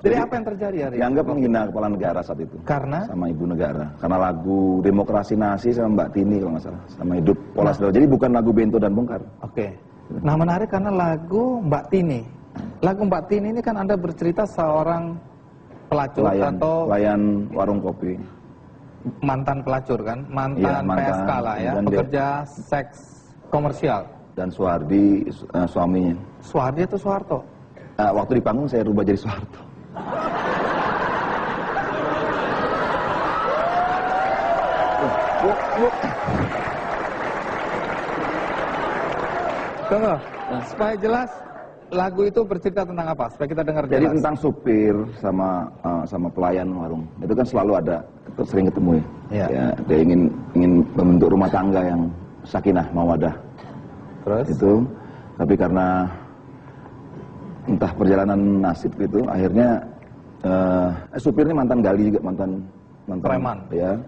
Jadi apa yang terjadi hari ini?
Dianggap menghina kepala negara saat itu.
Karena?
Sama ibu negara. Karena lagu Demokrasi Nasi sama Mbak Tini kalau nggak salah. Sama Hidup Pola Saudara. Jadi bukan lagu Bento dan Bongkar.
Oke. Nah menarik karena lagu Mbak Tini. Lagu Mbak Tini ini kan Anda bercerita seorang pelacur atau
pelayan warung kopi.
Mantan pelacur kan? Mantan,
mantan
PSK lah ya. Pekerja seks komersial.
Dan Suhardi suaminya.
Suhardi atau Soeharto?
Waktu di panggung saya rubah jadi Soeharto.
Tunggu, supaya jelas lagu itu bercerita tentang apa? Supaya kita dengar jelas.
Jadi tentang supir sama pelayan warung. Itu kan selalu ada, itu sering ketemu ya.
Iya.
Ya, dia ingin membentuk rumah tangga yang sakinah mawadah.
Terus?
Itu, tapi karena entah perjalanan nasib gitu, akhirnya supir ini mantan gali juga, mantan
preman.
Ya.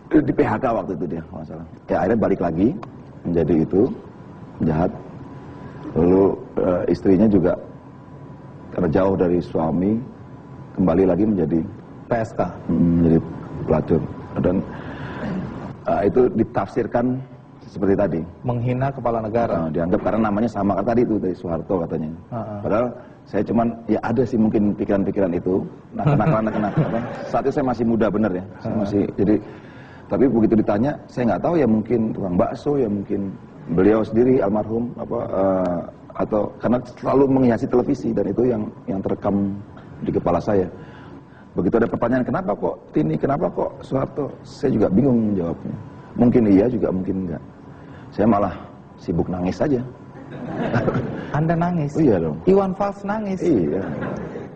Di PHK waktu itu dia, kalau nggak salah. Ya akhirnya balik lagi menjadi itu penjahat. Lalu istrinya juga karena jauh dari suami kembali lagi menjadi
PSK,
menjadi pelacur. Dan itu ditafsirkan seperti tadi,
menghina kepala negara.
Dianggap karena namanya sama tadi itu dari Soeharto katanya. Padahal saya cuman ya ada sih mungkin pikiran-pikiran itu. Nah, kenapa? Saat itu saya masih muda bener ya. Saya masih jadi, tapi begitu ditanya saya nggak tahu ya, mungkin tukang bakso ya, mungkin beliau sendiri almarhum atau karena selalu menghiasi televisi dan itu yang terekam di kepala saya. Begitu ada pertanyaan kenapa kok Tini, kenapa kok Soeharto, saya juga bingung jawabnya. Mungkin iya juga mungkin enggak. Saya malah sibuk nangis saja.
Anda nangis?
Oh, iya dong.
Iwan Fals nangis?
Iya.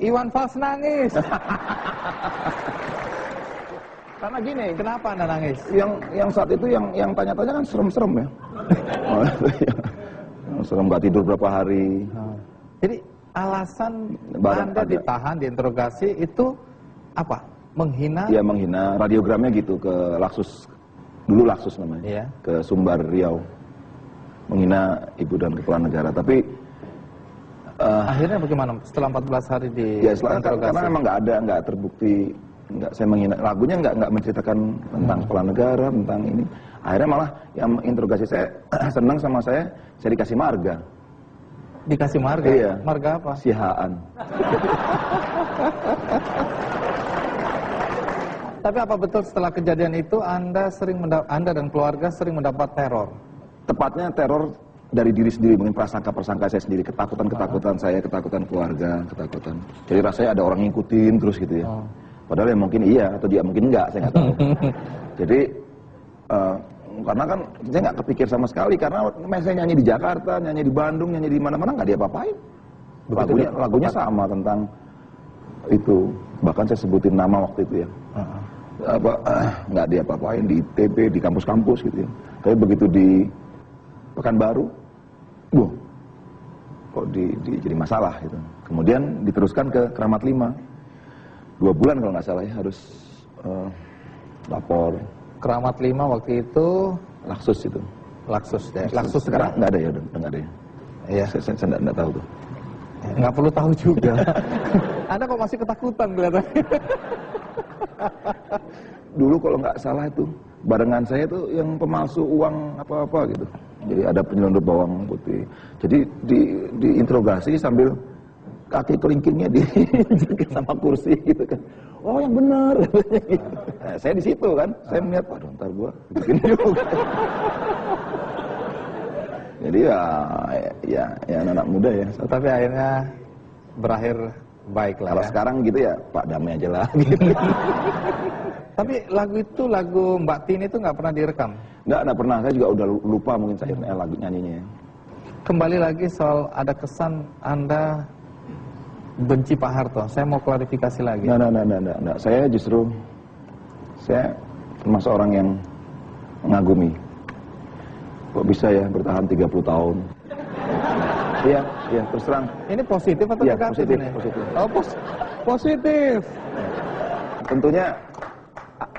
Iwan Fals nangis. Karena gini, kenapa Anda nangis?
Yang saat itu yang tanya-tanya kan serem-serem ya. Serem, nggak tidur berapa hari.
Jadi alasan Anda ditahan, diinterogasi itu apa? Menghina?
Iya, menghina. Radiogramnya gitu ke Laksus. Dulu Laksus namanya.
Iya.
Ke Sumbar, Riau. Menghina ibu dan kepala negara. Tapi
akhirnya bagaimana setelah 14 hari diinterogasi?
Karena memang nggak terbukti. Saya menghina. Lagunya nggak menceritakan tentang kepala negara, tentang ini. Akhirnya malah yang interogasi saya senang sama saya dikasih marga.
Dikasih marga?
Iya.
Marga apa?
Sihaan.
Tapi apa betul setelah kejadian itu Anda dan keluarga sering mendapat teror?
Tepatnya teror dari diri sendiri, mungkin prasangka saya sendiri, ketakutan saya, ketakutan keluarga, ketakutan. Jadi rasanya ada orang ngikutin terus gitu ya. Padahal ya mungkin iya atau dia mungkin enggak, saya nggak tahu. Jadi karena kan saya nggak kepikir sama sekali, karena saya nyanyi di Jakarta, nyanyi di Bandung, nyanyi di mana-mana nggak diapa-apain. Lagunya sama tentang itu. Bahkan saya sebutin nama waktu itu ya. Nggak diapa-apain di ITB, di kampus-kampus gitu ya. Tapi begitu di Pekanbaru, kok jadi masalah gitu. Kemudian diteruskan ke Kramat 5. 2 bulan kalau nggak salah ya, harus lapor.
Kramat 5 waktu itu
Laksus itu.
Laksus deh. Laksus
sekarang nggak ada ya, udah nggak ada ya.
Iya.
Saya nggak tahu tuh.
Nggak perlu tahu juga. Anda kok masih ketakutan kelihatannya.
Dulu kalau nggak salah itu barengan saya tuh yang pemalsu uang apa-apa gitu. Jadi ada penyelundup bawang putih. Jadi diinterogasi sambil kaki kelingkingnya diinjek sama kursi gitu kan. Oh yang benar. Nah, saya di situ kan, saya melihat, waduh ntar gua bikin juga. Jadi ya anak muda ya.
Tapi akhirnya berakhir baik lah.
Kalau
ya.
sekarang gitu ya Pak damai aja lah. Gitu.
Tapi lagu Mbak Tini itu nggak pernah direkam?
Nggak pernah. Saya juga udah lupa mungkin saya lagu nyanyinya.
Kembali lagi soal ada kesan Anda benci Pak Harto. Saya mau klarifikasi lagi.
Nggak. Saya termasuk orang yang mengagumi. Kok bisa ya bertahan 30 tahun? Iya, terus terang.
Ini positif atau
Iya,
negatif
positif,
ini?
positif.
Oh, positif.
Tentunya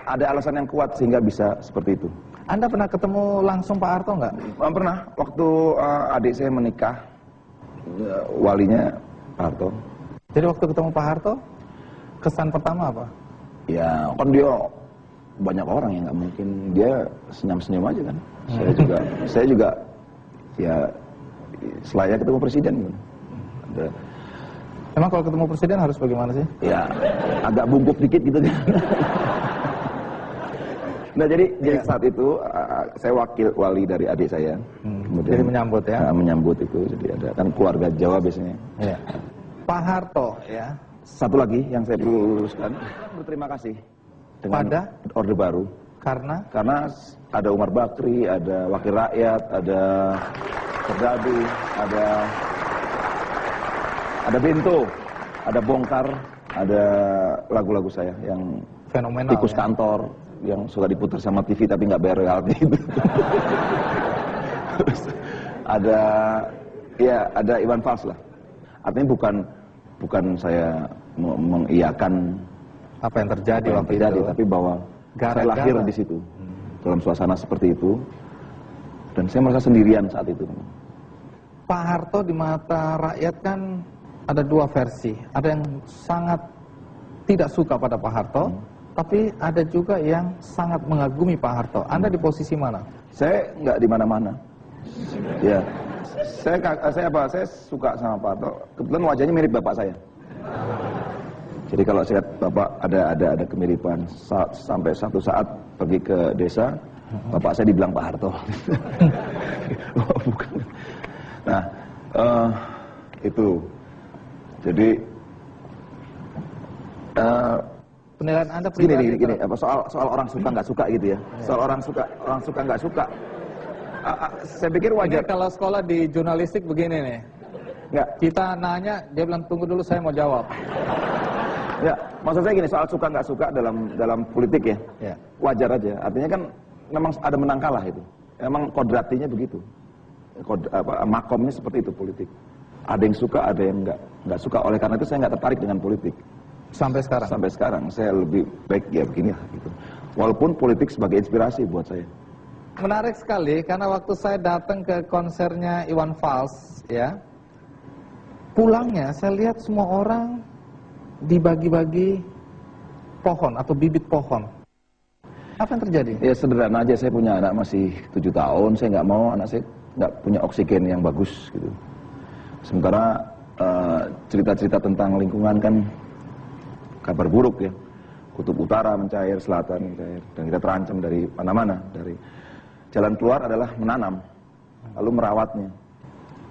ada alasan yang kuat sehingga bisa seperti itu.
Anda pernah ketemu langsung Pak Harto nggak?
Pernah. Waktu adik saya menikah, walinya Pak Harto.
Jadi waktu ketemu Pak Harto, kesan pertama apa?
Ya, kan dia banyak orang yang nggak mungkin. Dia senyum-senyum aja kan. Saya juga ya selayaknya ketemu presiden gitu.
Emang kalau ketemu presiden harus bagaimana sih?
Ya, agak bungkuk dikit gitu kan. Nah jadi saat itu saya wali dari adik saya. Kemudian
Jadi menyambut ya?
Menyambut itu, jadi ada kan keluarga Jawa biasanya.
Iya. Pak Harto ya.
Satu lagi yang saya perlu luruskan, berterima kasih dengan
Pada?
Orde Baru.
Karena
Ada Umar Bakri, ada Wakil Rakyat, ada Serdadu, ada Bento, ada Bongkar, ada lagu-lagu saya yang
fenomenal.
Tikus
ya?
Kantor yang suka diputar sama TV tapi nggak bayar royalti itu. Terus ada Iwan Fals lah. Artinya bukan saya mengiyakan
apa yang terjadi waktu
itu, tapi bahwa saya lahir di situ dalam suasana seperti itu dan saya merasa sendirian saat itu.
Pak Harto di mata rakyat kan ada dua versi. Ada yang sangat tidak suka pada Pak Harto, tapi ada juga yang sangat mengagumi Pak Harto. Anda di posisi mana?
Saya nggak di mana-mana. Ya, saya suka sama Pak Harto. Kebetulan wajahnya mirip bapak saya. Jadi kalau saya lihat bapak ada kemiripan. Sampai satu saat pergi ke desa, bapak saya dibilang Pak Harto. Oh, bukan. Nah, itu. Jadi
penilaian Anda pribadi
gini, soal orang suka nggak suka gitu ya. Soal orang suka nggak suka. Saya pikir wajar.
Ini kalau sekolah di jurnalistik begini nih.
Nggak.
Kita nanya, dia bilang tunggu dulu saya mau jawab.
Ya, maksud saya gini, soal suka nggak suka dalam politik ya.
Ya.
Wajar aja. Artinya kan memang ada menang kalah itu. Memang kodratinya begitu. Makomnya seperti itu politik. Ada yang suka, ada yang nggak suka. Oleh karena itu saya nggak tertarik dengan politik.
Sampai sekarang?
Sampai sekarang. Saya lebih baik ya begini lah gitu. Walaupun politik sebagai inspirasi buat saya.
Menarik sekali karena waktu saya datang ke konsernya Iwan Fals ya, pulangnya saya lihat semua orang dibagi-bagi pohon atau bibit pohon. Apa yang terjadi?
Ya sederhana aja, saya punya anak masih 7 tahun, saya nggak mau anak saya nggak punya oksigen yang bagus gitu. Sementara cerita-cerita tentang lingkungan kan kabar buruk ya. Kutub utara mencair, selatan mencair, dan kita terancam dari mana-mana. Dari jalan keluar adalah menanam, lalu merawatnya.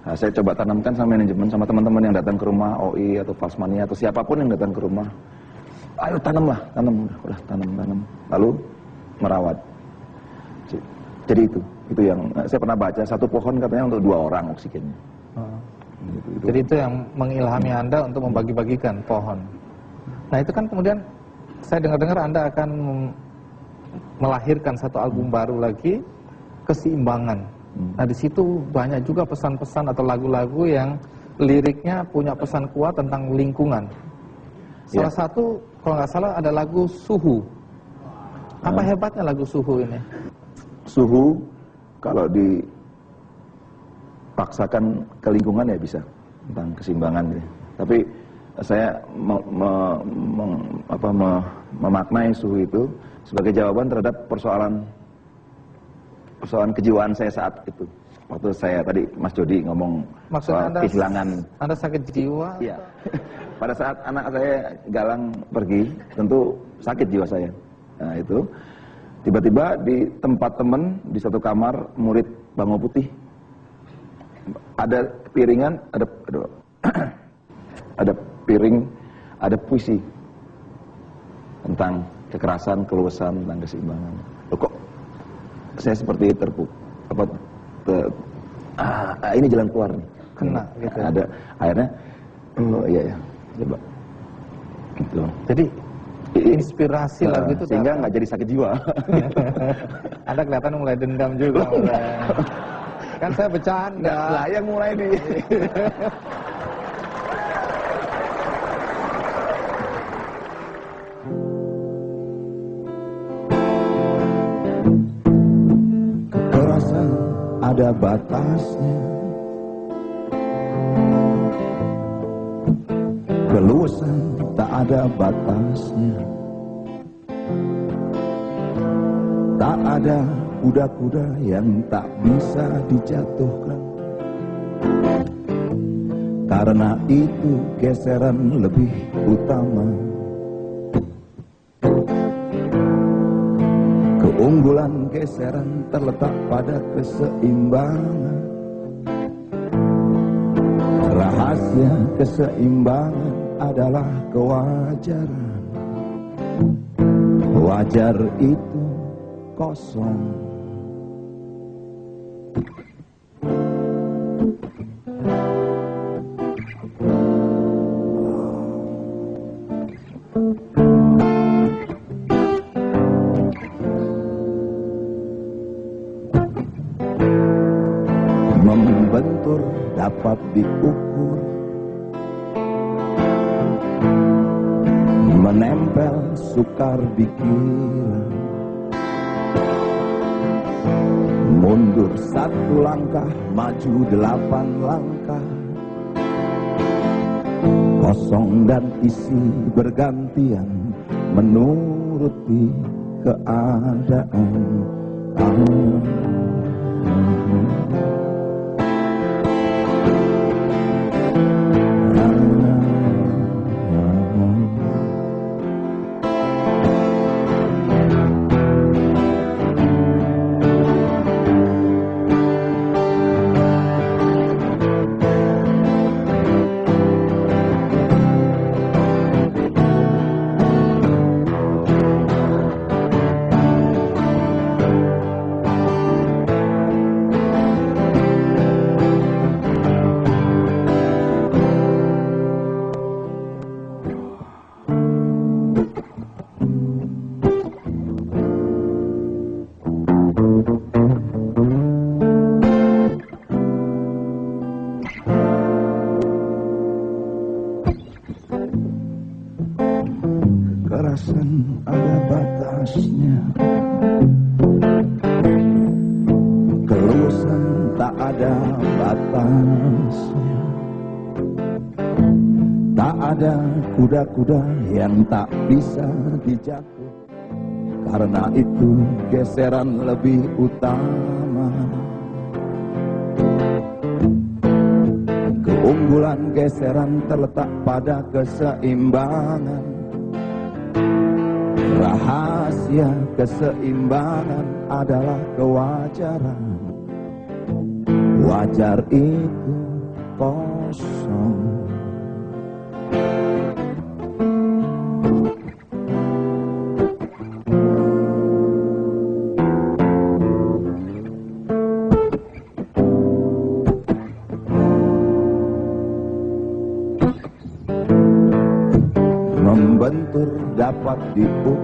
Nah, saya coba tanamkan sama manajemen, sama teman-teman yang datang ke rumah, OI atau Falsmania atau siapapun yang datang ke rumah. Ayo tanam, udah tanam, lalu merawat. Jadi itu yang saya pernah baca, satu pohon katanya untuk 2 orang oksigennya.
Jadi itu yang mengilhami Anda untuk membagi-bagikan pohon. Nah itu kan kemudian saya dengar-dengar Anda akan melahirkan satu album baru lagi, Keseimbangan. Nah di situ banyak juga pesan-pesan atau lagu-lagu yang liriknya punya pesan kuat tentang lingkungan. Salah satu kalau nggak salah ada lagu Suhu. Apa hebatnya lagu Suhu ini?
Suhu kalau dipaksakan ke lingkungan ya bisa tentang keseimbangan gitu. Tapi saya memaknai suhu itu sebagai jawaban terhadap persoalan kejiwaan saya saat itu. Waktu saya tadi Mas Jody ngomong soal kehilangan.
Anda sakit jiwa?
Iya. Pada saat anak saya Galang pergi, tentu sakit jiwa saya. Nah itu tiba-tiba di tempat teman di satu kamar murid Bango Putih ada piringan, ada piring, ada puisi tentang kekerasan, keluasan, tentang keseimbangan. Loh, kok saya seperti ini jalan keluar nih.
Kena gitu.
Ada akhirnya, oh iya ya, coba. Gitu.
Jadi inspirasi lagu itu
sehingga nggak jadi sakit jiwa.
Anda kelihatan mulai dendam juga. Kan saya bercanda.
Lah yang mulai nih.
Kekerasan ada batasnya, keluasan tak ada batasnya. Tak ada kuda-kuda yang tak bisa dijatuhkan. Karena itu geseran lebih utama. Keunggulan geseran terletak pada keseimbangan. Rahasia keseimbangan adalah kewajaran. Wajar itu kosong. Membentur dapat diukur, menempel sukar dikira. Mundur 1 langkah, maju 8 langkah. Kosong dan isi bergantian menuruti keadaan. Kekerasan ada batasnya, keluasan tak ada batasnya. Tak ada kuda-kuda yang tak bisa dijatuh. Karena itu geseran lebih utama. Keunggulan geseran terletak pada keseimbangan. Rahasia keseimbangan adalah kewajaran. Wajar itu kosong. Membentur dapat diukur,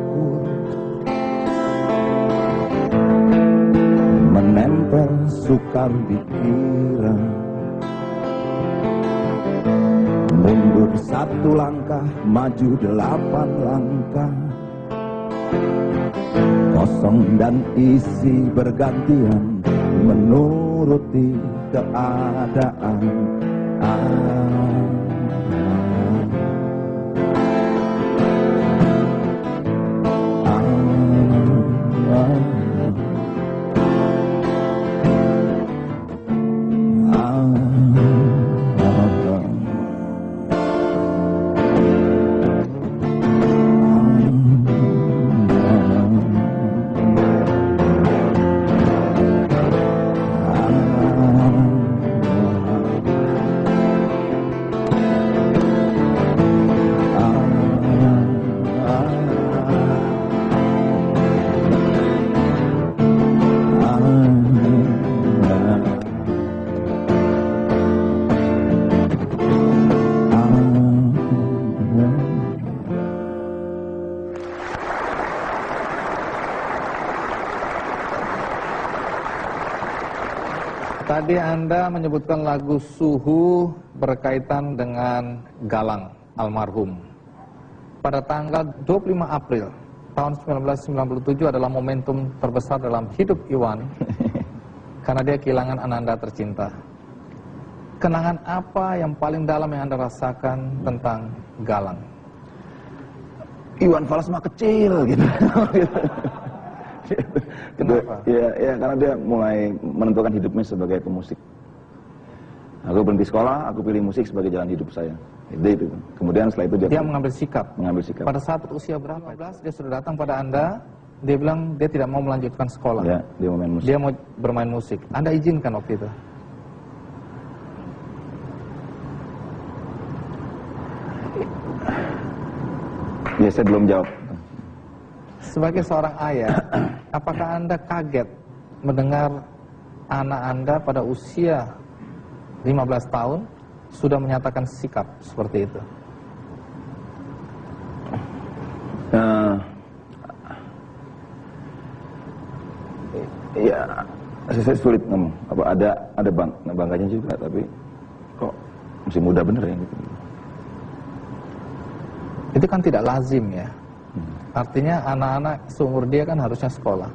menempel sukar dikira. Mundur 1 langkah, maju 8 langkah. Kosong dan isi bergantian menuruti keadaan.
Tadi Anda menyebutkan lagu Suhu berkaitan dengan Galang almarhum. Pada tanggal 25 April tahun 1997 adalah momentum terbesar dalam hidup Iwan karena dia kehilangan ananda tercinta. Kenangan apa yang paling dalam yang Anda rasakan tentang Galang?
Iwan Fals mah kecil gitu.
Kenapa?
Ya karena dia mulai menentukan hidupnya sebagai pemusik. Aku berhenti sekolah, aku pilih musik sebagai jalan hidup saya. Itu. Kemudian setelah itu
dia mengambil sikap.
Mengambil sikap.
Pada saat usia berapa? 15 dia sudah datang pada Anda. Dia bilang dia tidak mau melanjutkan sekolah.
Ya, dia mau main musik.
Dia mau bermain musik. Anda izinkan waktu itu?
Ya, saya belum jawab.
Sebagai seorang ayah, apakah Anda kaget mendengar anak Anda pada usia 15 tahun sudah menyatakan sikap seperti itu?
Ya, saya sulit ngomong. Apa ada bangganya juga, tapi kok masih muda bener ya gitu.
Itu kan tidak lazim ya. Artinya anak-anak seumur dia kan harusnya sekolah.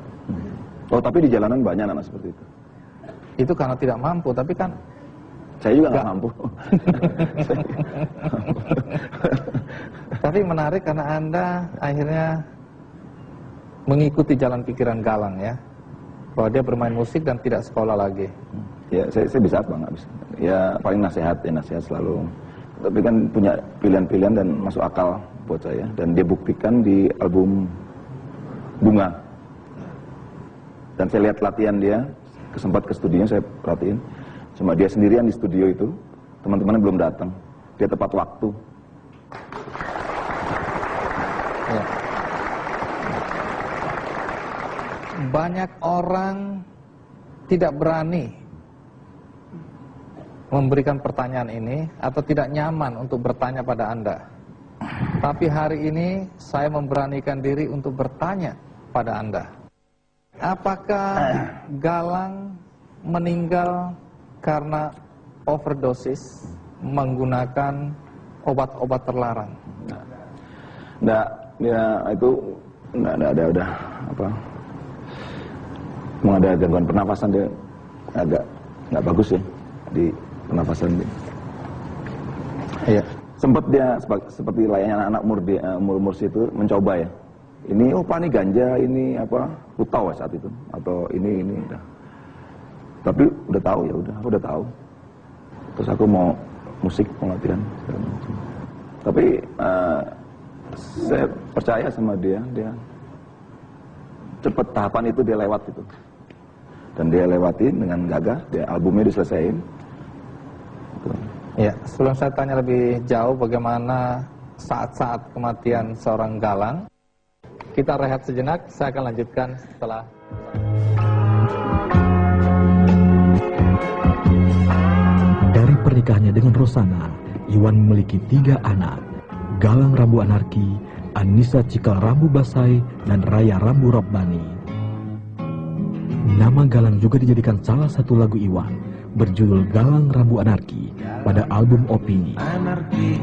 Oh, tapi di jalanan banyak anak seperti itu.
Itu karena tidak mampu, tapi kan
saya juga nggak mampu.
Tapi menarik karena Anda akhirnya mengikuti jalan pikiran Galang ya, bahwa dia bermain musik dan tidak sekolah lagi.
Ya, saya bisa apa nggak bisa. Ya paling nasihat selalu. Tapi kan punya pilihan-pilihan dan masuk akal buat saya. Dan dia buktikan di album Bunga. Dan saya lihat latihan dia, kesempat ke studionya saya perhatiin. Cuma dia sendirian di studio itu, teman-temannya belum datang. Dia tepat waktu.
Ya. Banyak orang tidak berani memberikan pertanyaan ini atau tidak nyaman untuk bertanya pada Anda. Tapi hari ini saya memberanikan diri untuk bertanya pada Anda. Apakah Galang meninggal karena overdosis menggunakan obat-obat terlarang?
Nggak, ya itu nggak ada udah apa? Mau ada gangguan pernafasan dia agak nggak bagus ya di pernafasan dia.
Iya.
Sempat dia seperti layaknya anak-anak umur itu mencoba ya. Ini ini ganja, ini apa? Aku tahu saat itu atau ini udah. Tapi udah tahu ya udah, aku udah tahu. Terus aku mau musik, mau latihan segala macam. Tapi saya percaya sama dia cepet tahapan itu dia lewat itu. Dan dia lewatin dengan gagah, dia albumnya diselesain.
Ya, sebelum saya tanya lebih jauh bagaimana saat-saat kematian seorang Galang, kita rehat sejenak, saya akan lanjutkan setelah.
Dari pernikahannya dengan Rosana, Iwan memiliki 3 anak, Galang Rambu Anarki, Anissa Cikal Rambu Basai, dan Raya Rambu Rabbani. Nama Galang juga dijadikan salah satu lagu Iwan, berjudul Galang Rambu Anarki, pada album Opini.
Anarki,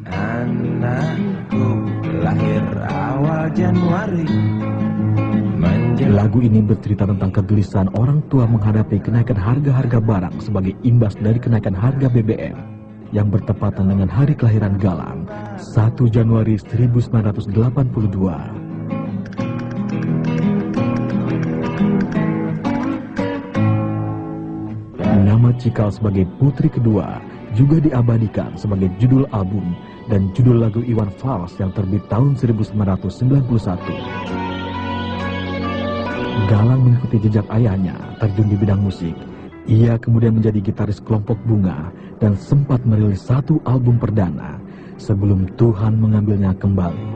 anakku lahir awal Januari.
Lagu ini bercerita tentang kegelisahan orang tua menghadapi kenaikan harga-harga barang sebagai imbas dari kenaikan harga BBM yang bertepatan dengan hari kelahiran Galang, 1 Januari 1982. Nama Cikal sebagai putri kedua juga diabadikan sebagai judul album dan judul lagu Iwan Fals yang terbit tahun 1991. Galang mengikuti jejak ayahnya terjun di bidang musik. Ia kemudian menjadi gitaris kelompok Bunga dan sempat merilis 1 album perdana sebelum Tuhan mengambilnya kembali.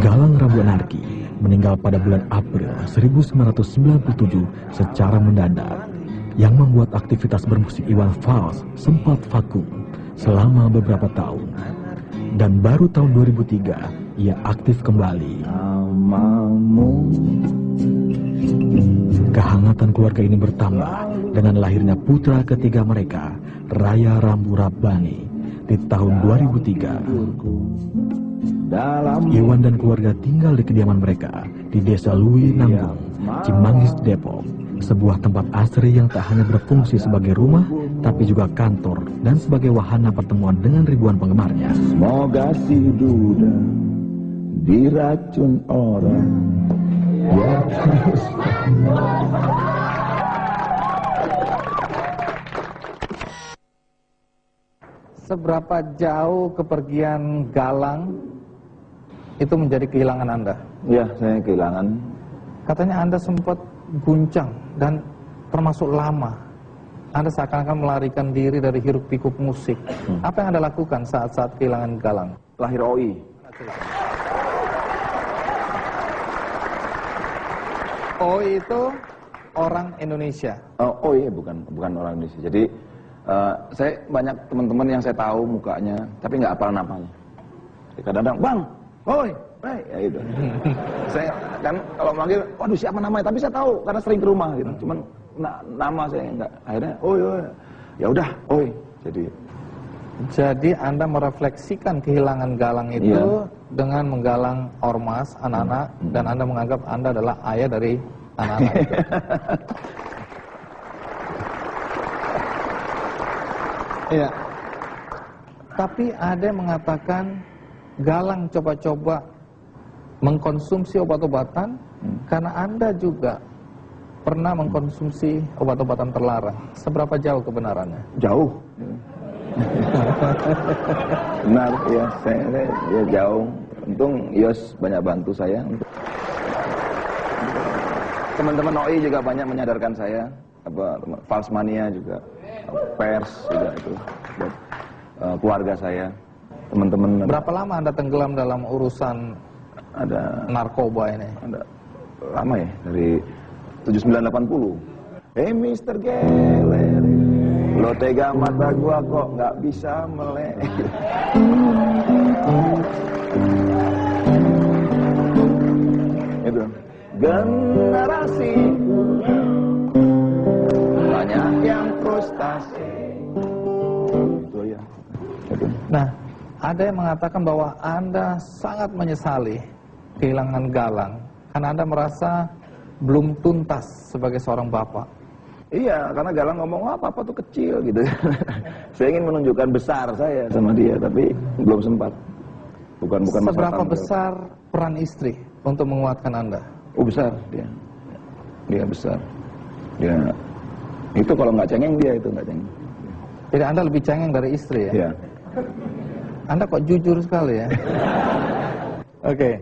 Galang Rambu Anarki meninggal pada bulan April 1997 secara mendadak, yang membuat aktivitas bermusik Iwan Fals sempat vakum selama beberapa tahun. Dan baru tahun 2003 ia aktif kembali.
namamu.
Kehangatan keluarga ini bertambah dengan lahirnya putra ketiga mereka, Raya Rambu Rabbani, di tahun 2003. Iwan dan keluarga tinggal di kediaman mereka di Desa Lui Nanggung, Cimanggis, Depok. Sebuah tempat asri yang tak hanya berfungsi sebagai rumah, tapi juga kantor dan sebagai wahana pertemuan dengan ribuan penggemarnya.
Semoga si duda diracun orang. Ya.
Seberapa jauh kepergian Galang itu menjadi kehilangan Anda?
Ya, saya kehilangan.
Katanya Anda sempat guncang dan termasuk lama. Anda seakan-akan melarikan diri dari hiruk pikuk musik. Apa yang Anda lakukan saat-saat kehilangan Galang?
Lahir OI.
OI itu orang Indonesia.
Oh iya, bukan orang Indonesia. Jadi saya banyak teman-teman yang saya tahu mukanya, tapi nggak hafal namanya. Kadang-kadang, Bang, oi, ya itu. Saya kan kalau manggil, waduh siapa namanya? Tapi saya tahu karena sering ke rumah gitu. Cuman nama saya nggak. Akhirnya, oi, ya udah, oi.
Jadi Anda merefleksikan kehilangan Galang itu dengan menggalang ormas, anak-anak, dan Anda menganggap Anda adalah ayah dari anak-anak itu. Iya. Tapi ada yang mengatakan Galang coba-coba mengkonsumsi obat-obatan karena Anda juga pernah mengkonsumsi obat-obatan terlarang. Seberapa jauh kebenarannya?
Jauh. Benar, ya, saya jauh. Untung Yos banyak bantu saya. Teman-teman OI juga banyak menyadarkan saya. Falsmania juga, pers juga itu, keluarga saya, teman-teman.
Berapa lama Anda tenggelam dalam urusan narkoba ini?
Ada lama ya, dari 7980. Hey Mr. Geler, lo tega mata gua kok nggak bisa melek. Itu generasi banyak yang frustasi. Itu ya. Itu.
Nah, ada yang mengatakan bahwa Anda sangat menyesali kehilangan Galang karena Anda merasa belum tuntas sebagai seorang bapak.
Iya, karena Galang ngomong apa tuh kecil gitu. Saya ingin menunjukkan besar saya sama dia, tapi belum sempat. Bukan
Seberapa besar peran istri untuk menguatkan Anda?
Oh besar dia. Dia besar. Dia itu kalau nggak cengeng dia itu nggak cengeng.
Jadi Anda lebih cengeng dari istri ya?
Iya.
Anda kok jujur sekali ya? Oke.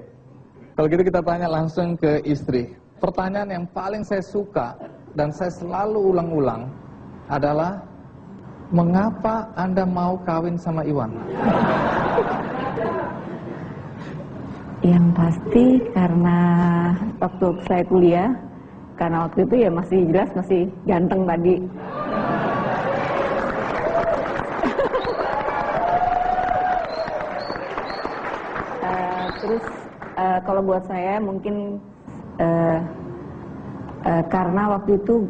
Kalau gitu kita tanya langsung ke istri. Pertanyaan yang paling saya suka dan saya selalu ulang-ulang adalah mengapa Anda mau kawin sama Iwan?
Yang pasti karena waktu saya kuliah, karena waktu itu ya masih jelas masih ganteng tadi. Terus kalau buat saya mungkin karena waktu itu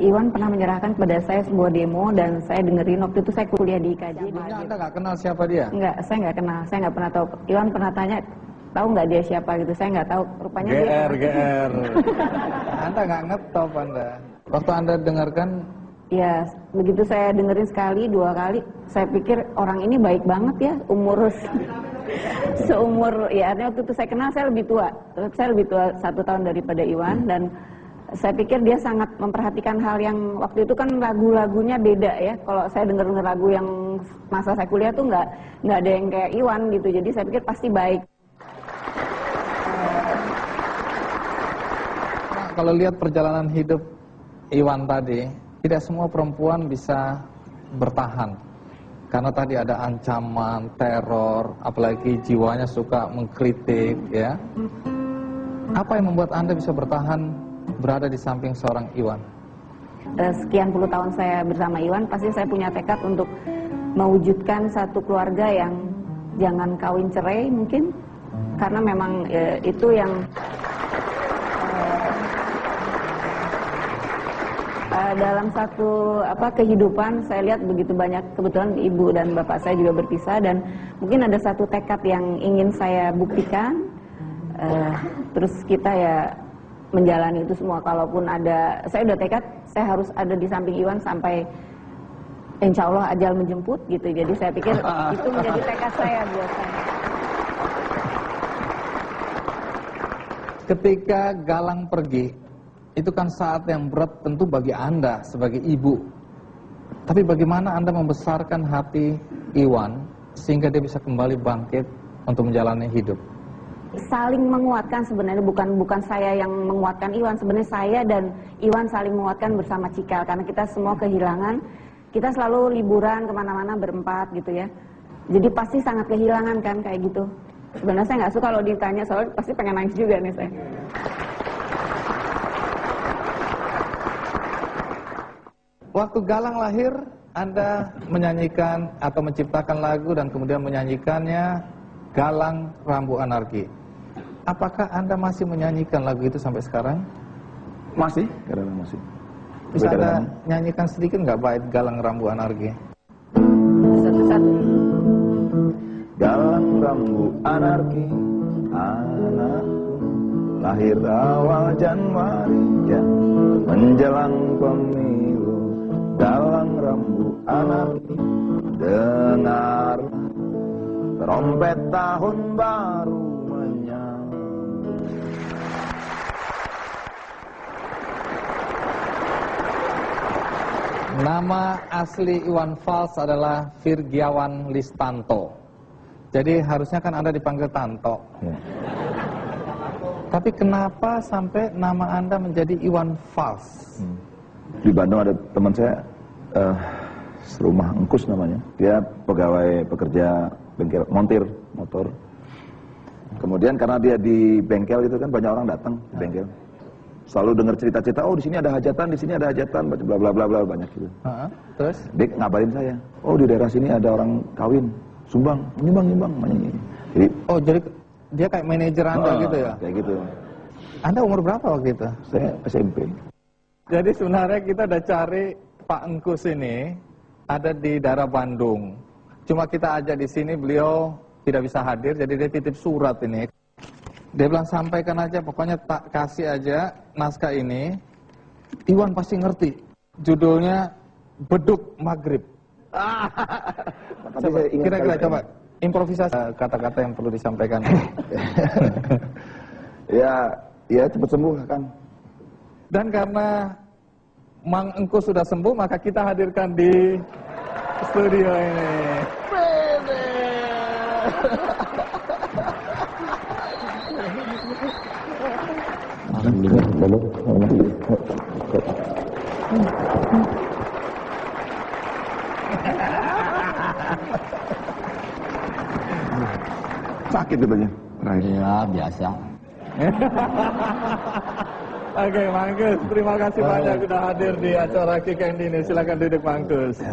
Iwan pernah menyerahkan kepada saya sebuah demo dan saya dengerin. Waktu itu saya kuliah di IKJ.
Anda nggak kenal siapa dia?
Enggak, saya nggak kenal, saya nggak pernah tahu. Iwan pernah tanya, tahu nggak dia siapa gitu, saya nggak tahu. Rupanya
GR. Anda nggak ngetop Anda. Waktu Anda dengarkan?
Ya, begitu saya dengerin sekali, dua kali, saya pikir orang ini baik banget ya, seumur, ya artinya waktu itu saya kenal saya lebih tua 1 tahun daripada Iwan, dan saya pikir dia sangat memperhatikan hal yang waktu itu kan lagu-lagunya beda ya. Kalau saya denger lagu yang masa saya kuliah tuh nggak ada yang kayak Iwan gitu, jadi saya pikir pasti baik.
Nah, kalau lihat perjalanan hidup Iwan tadi, tidak semua perempuan bisa bertahan. Karena tadi ada ancaman, teror, apalagi jiwanya suka mengkritik ya. Apa yang membuat Anda bisa bertahan berada di samping seorang Iwan?
Sekian puluh tahun saya bersama Iwan, pasti saya punya tekad untuk mewujudkan satu keluarga yang jangan kawin cerai mungkin, karena memang itu yang dalam satu kehidupan saya lihat begitu banyak, kebetulan ibu dan bapak saya juga berpisah, dan mungkin ada satu tekad yang ingin saya buktikan, terus kita ya menjalani itu semua. Kalaupun ada, saya udah tekad saya harus ada di samping Iwan sampai insya Allah ajal menjemput gitu. Jadi saya pikir itu menjadi tekad saya buat saya.
Ketika Galang pergi, itu kan saat yang berat tentu bagi Anda sebagai ibu. Tapi bagaimana Anda membesarkan hati Iwan sehingga dia bisa kembali bangkit untuk menjalani hidup?
Saling menguatkan sebenarnya, bukan saya yang menguatkan Iwan, sebenarnya saya dan Iwan saling menguatkan bersama Cikal, karena kita semua kehilangan. Kita selalu liburan kemana-mana berempat gitu ya, jadi pasti sangat kehilangan kan kayak gitu. Sebenarnya saya nggak suka kalau ditanya, soalnya pasti pengen nangis juga nih saya.
Waktu Galang lahir, Anda menyanyikan atau menciptakan lagu dan kemudian menyanyikannya Galang Rambu Anarki. Apakah Anda masih menyanyikan lagu itu sampai sekarang?
Masih, kadang masih.
Bisa Anda nyanyikan sedikit nggak bait Galang Rambu Anarki?
Satu-satu.
Galang Rambu Anarki, anak lahir awal Januari, ya, menjelang pemilu. Galang Rambu Anarki, dengar trompet tahun baru menyambut.
Nama asli Iwan Fals adalah Virgiawan Listanto. Jadi harusnya kan Anda dipanggil Tanto.
Ya.
Tapi kenapa sampai nama Anda menjadi Iwan Fals?
Di Bandung ada teman saya, serumah Engkus namanya. Dia pekerja bengkel, montir motor. Kemudian karena dia di bengkel itu kan banyak orang datang di bengkel. Selalu dengar cerita-cerita, oh di sini ada hajatan, di sini ada hajatan, bla bla bla bla banyak gitu.
Terus
dia ngabarin saya, oh di daerah sini ada orang kawin, sumbang, nyumbang. Jadi
dia kayak manajer Anda gitu ya?
Kayak gitu.
Anda umur berapa waktu itu?
Saya SMP.
Jadi sebenarnya kita udah cari Pak Engkus ini ada di daerah Bandung. Cuma kita aja di sini, beliau tidak bisa hadir, jadi dia titip surat ini. Dia bilang sampaikan aja, pokoknya tak kasih aja naskah ini. Iwan pasti ngerti. Judulnya Beduk Maghrib. Kira-kira coba improvisasi kata-kata yang perlu disampaikan.
ya cepat sembuh kan.
Dan karena Mang Engkus sudah sembuh, maka kita hadirkan di studio ini.
Sakit katanya.
Ya biasa.
Oke, Mangkus, terima kasih banyak sudah hadir di acara Kick and Dini. Silakan duduk, Mangkus.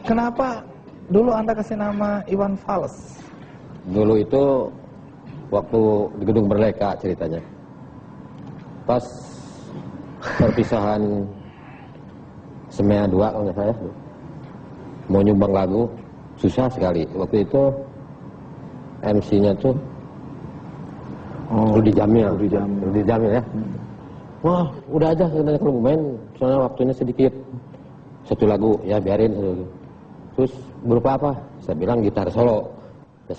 Kenapa dulu Anda kasih nama Iwan Fals?
Dulu itu waktu di Gedung Merdeka ceritanya. Pas perpisahan Semea 2 kalau nggak salah, mau nyumbang lagu susah sekali. Waktu itu MC-nya tuh Rudi Jamil ya. Wah, udah aja sebenarnya kalau main, soalnya waktunya sedikit. Satu lagu, ya biarin. Terus berupa apa? Saya bilang gitar solo.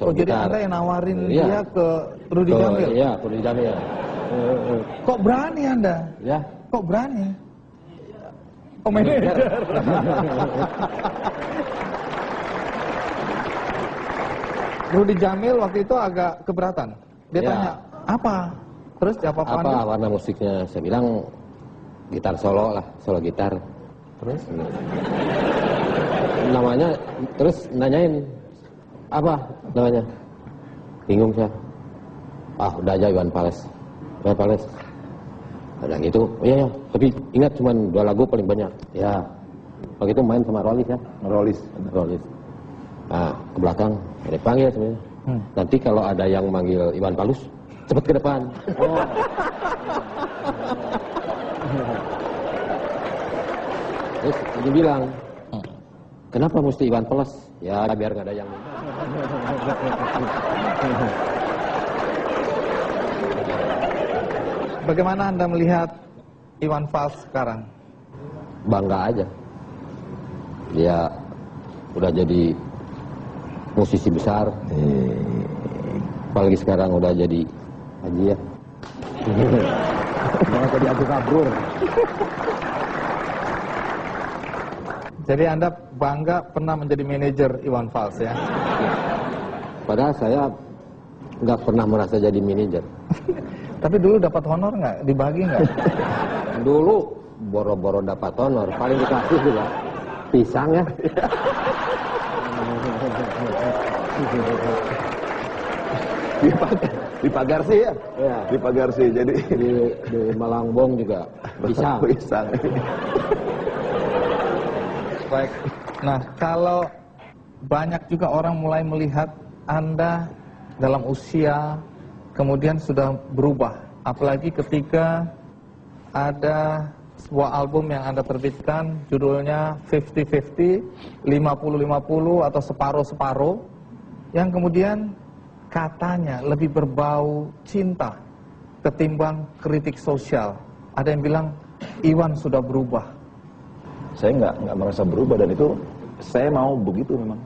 Oh, jadi Anda yang nawarin dia ke Rudi Jamil?
Iya, ke Rudi Jamil.
Kok berani Anda?
Ya.
Kok berani? Oh, manajer. Rudi Jamil waktu itu agak keberatan. Dia tanya, apa? Terus jawab
apa warna musiknya? Saya bilang gitar solo lah, solo gitar.
Terus?
Namanya, terus nanyain, apa namanya? Bingung saya. Ah, udah aja Iwan Fals. Iwan Fals. Ada gitu, oh iya ya, tapi ingat cuma 2 lagu paling banyak. Ya, waktu itu main sama Rollis ya.
Rollis.
Nah, ke belakang, ada panggil sebenarnya. Nanti kalau ada yang manggil Iwan Fals, cepet ke depan. Oh. Terus dia bilang, kenapa mesti Iwan Fals? Ya biar nggak ada yang
Bagaimana Anda melihat Iwan Fals sekarang?
Bangga aja. Dia udah jadi musisi besar. Apalagi sekarang udah jadi haji ya.
Jangan jadi Abu Kabrur.
Jadi Anda bangga pernah menjadi manajer Iwan Fals ya?
Padahal saya nggak pernah merasa jadi manajer.
Tapi dulu dapat honor nggak? Dibagi nggak?
Dulu boro-boro dapat honor, paling dikasih juga pisang ya.
Di Pagarsi ya?
Ya.
Di Pagarsi, jadi
di Malangbong juga pisang.
Pisang.
Baik. Nah, kalau banyak juga orang mulai melihat Anda dalam usia kemudian sudah berubah, apalagi ketika ada sebuah album yang Anda terbitkan judulnya 50-50, 50-50 atau separuh-separuh, yang kemudian katanya lebih berbau cinta ketimbang kritik sosial. Ada yang bilang Iwan sudah berubah.
Saya nggak merasa berubah, dan itu saya mau begitu memang.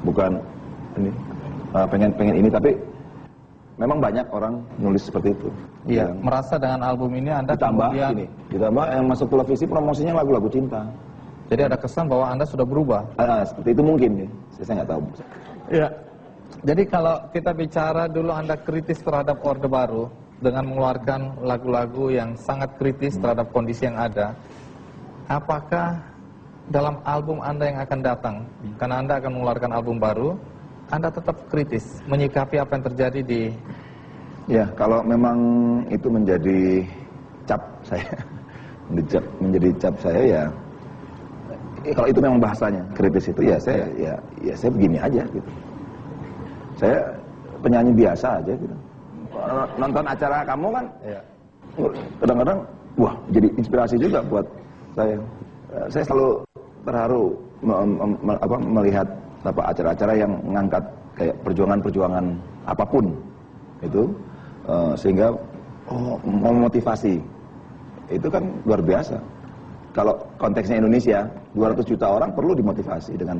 Bukan ini pengen ini, tapi memang banyak orang nulis seperti itu.
Iya, merasa dengan album ini Anda
ditambah
kemudian
ini, ditambah yang masuk televisi promosinya lagu-lagu cinta.
Jadi ada kesan bahwa Anda sudah berubah.
Seperti itu mungkin ya. Saya nggak tahu.
Iya. Jadi kalau kita bicara dulu Anda kritis terhadap Orde Baru dengan mengeluarkan lagu-lagu yang sangat kritis terhadap kondisi yang ada, apakah dalam album Anda yang akan datang, karena Anda akan mengeluarkan album baru, Anda tetap kritis menyikapi apa yang terjadi di...
Ya, kalau memang itu menjadi cap saya, menjadi cap saya ya, kalau itu memang bahasanya kritis itu ya saya begini aja gitu. Saya penyanyi biasa aja gitu. Nonton acara kamu kan, kadang-kadang wah jadi inspirasi juga buat saya. Saya selalu terharu melihat acara-acara yang mengangkat kayak perjuangan-perjuangan apapun itu, sehingga memotivasi. Itu kan luar biasa. Kalau konteksnya Indonesia, 200 juta orang perlu dimotivasi dengan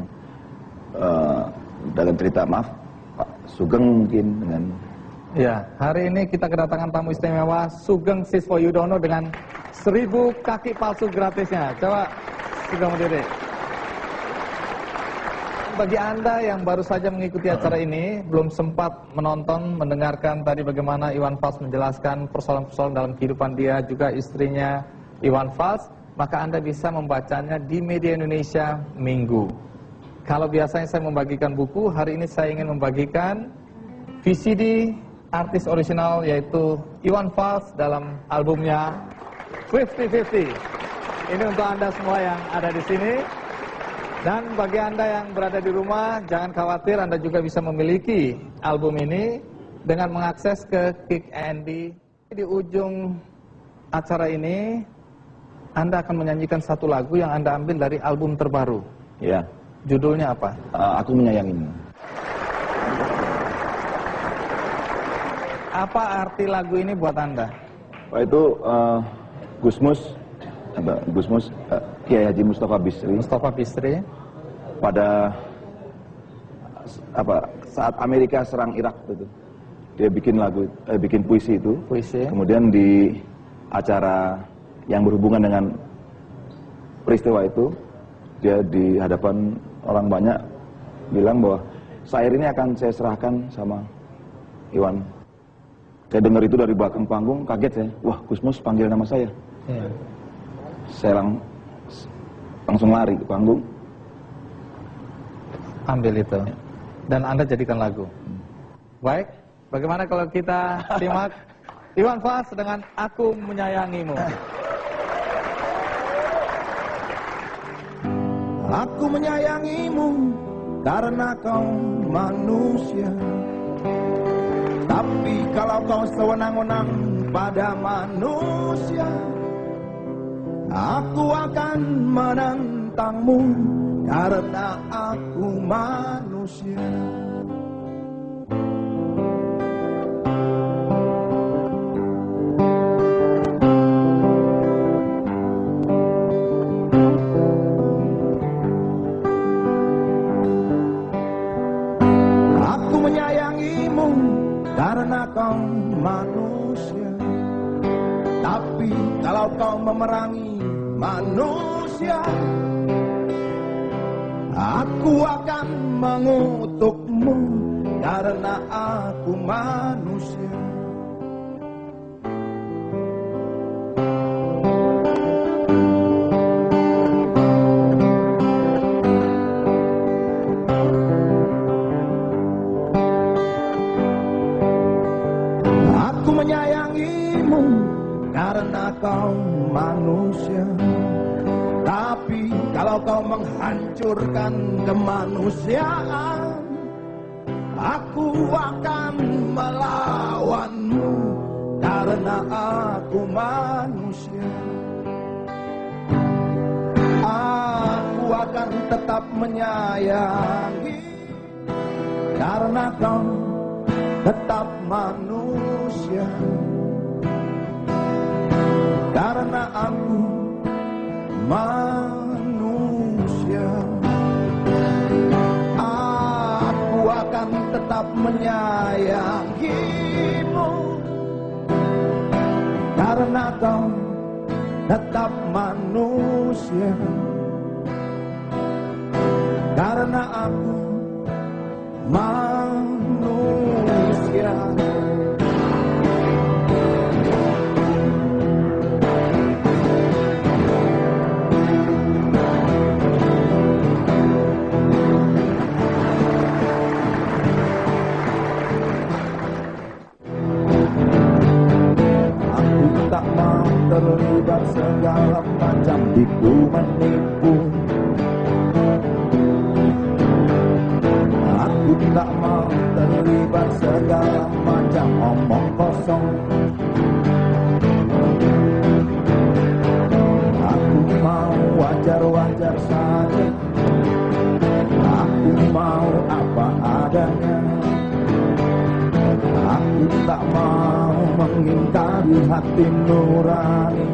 cerita, maaf Pak Sugeng mungkin dengan...
Ya, hari ini kita kedatangan tamu istimewa Sugeng Siswoyudono dengan 1000 kaki palsu gratisnya. Coba Sugeng berdiri. Bagi Anda yang baru saja mengikuti acara ini, belum sempat menonton, mendengarkan tadi bagaimana Iwan Fals menjelaskan persoalan-persoalan dalam kehidupan dia, juga istrinya Iwan Fals, maka Anda bisa membacanya di Media Indonesia Minggu. Kalau biasanya saya membagikan buku, hari ini saya ingin membagikan VCD artis original, yaitu Iwan Fals dalam albumnya 50-50. Ini untuk Anda semua yang ada di sini. Dan bagi Anda yang berada di rumah, jangan khawatir, Anda juga bisa memiliki album ini dengan mengakses ke Kick Andy. Di ujung acara ini, Anda akan menyanyikan satu lagu yang Anda ambil dari album terbaru.
Ya.
Judulnya apa?
Aku Menyayangimu.
Apa arti lagu ini buat Anda?
Itu Gusmus Kiai Haji Mustafa Bisri pada saat Amerika serang Irak itu, dia bikin puisi itu. Kemudian di acara yang berhubungan dengan peristiwa itu, dia di hadapan orang banyak bilang bahwa syair ini akan saya serahkan sama Iwan. Saya dengar itu dari belakang panggung, kaget saya. Wah, Gusmus panggil nama saya. Saya langsung lari ke panggung,
ambil itu, dan Anda jadikan lagu. Baik, bagaimana kalau kita simak Iwan Fals dengan Aku Menyayangimu.
Aku menyayangimu karena kau manusia. Tapi kalau kau sewenang-wenang pada manusia, aku akan menentangmu karena aku manusia. Aku menyayangimu karena kau manusia. Tapi kalau kau memerangi manusia, aku akan mengutukmu karena aku manusia. Aku menyayangimu karena kau manusia. Tapi kalau kau menghancurkan kemanusiaan, aku akan melawanmu karena aku manusia. Aku akan tetap menyayangi karena kau tetap manusia. Karena aku manusia, aku akan tetap menyayangimu karena kau tetap manusia. Karena aku manusia. Tak mau terlibat segala macam tipu menipu. Aku tak mau terlibat segala macam omong kosong. Aku mau wajar-wajar saja. Aku mau apa adanya. Aku tak mau mengingkari hati nurani.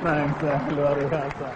Nah, luar biasa.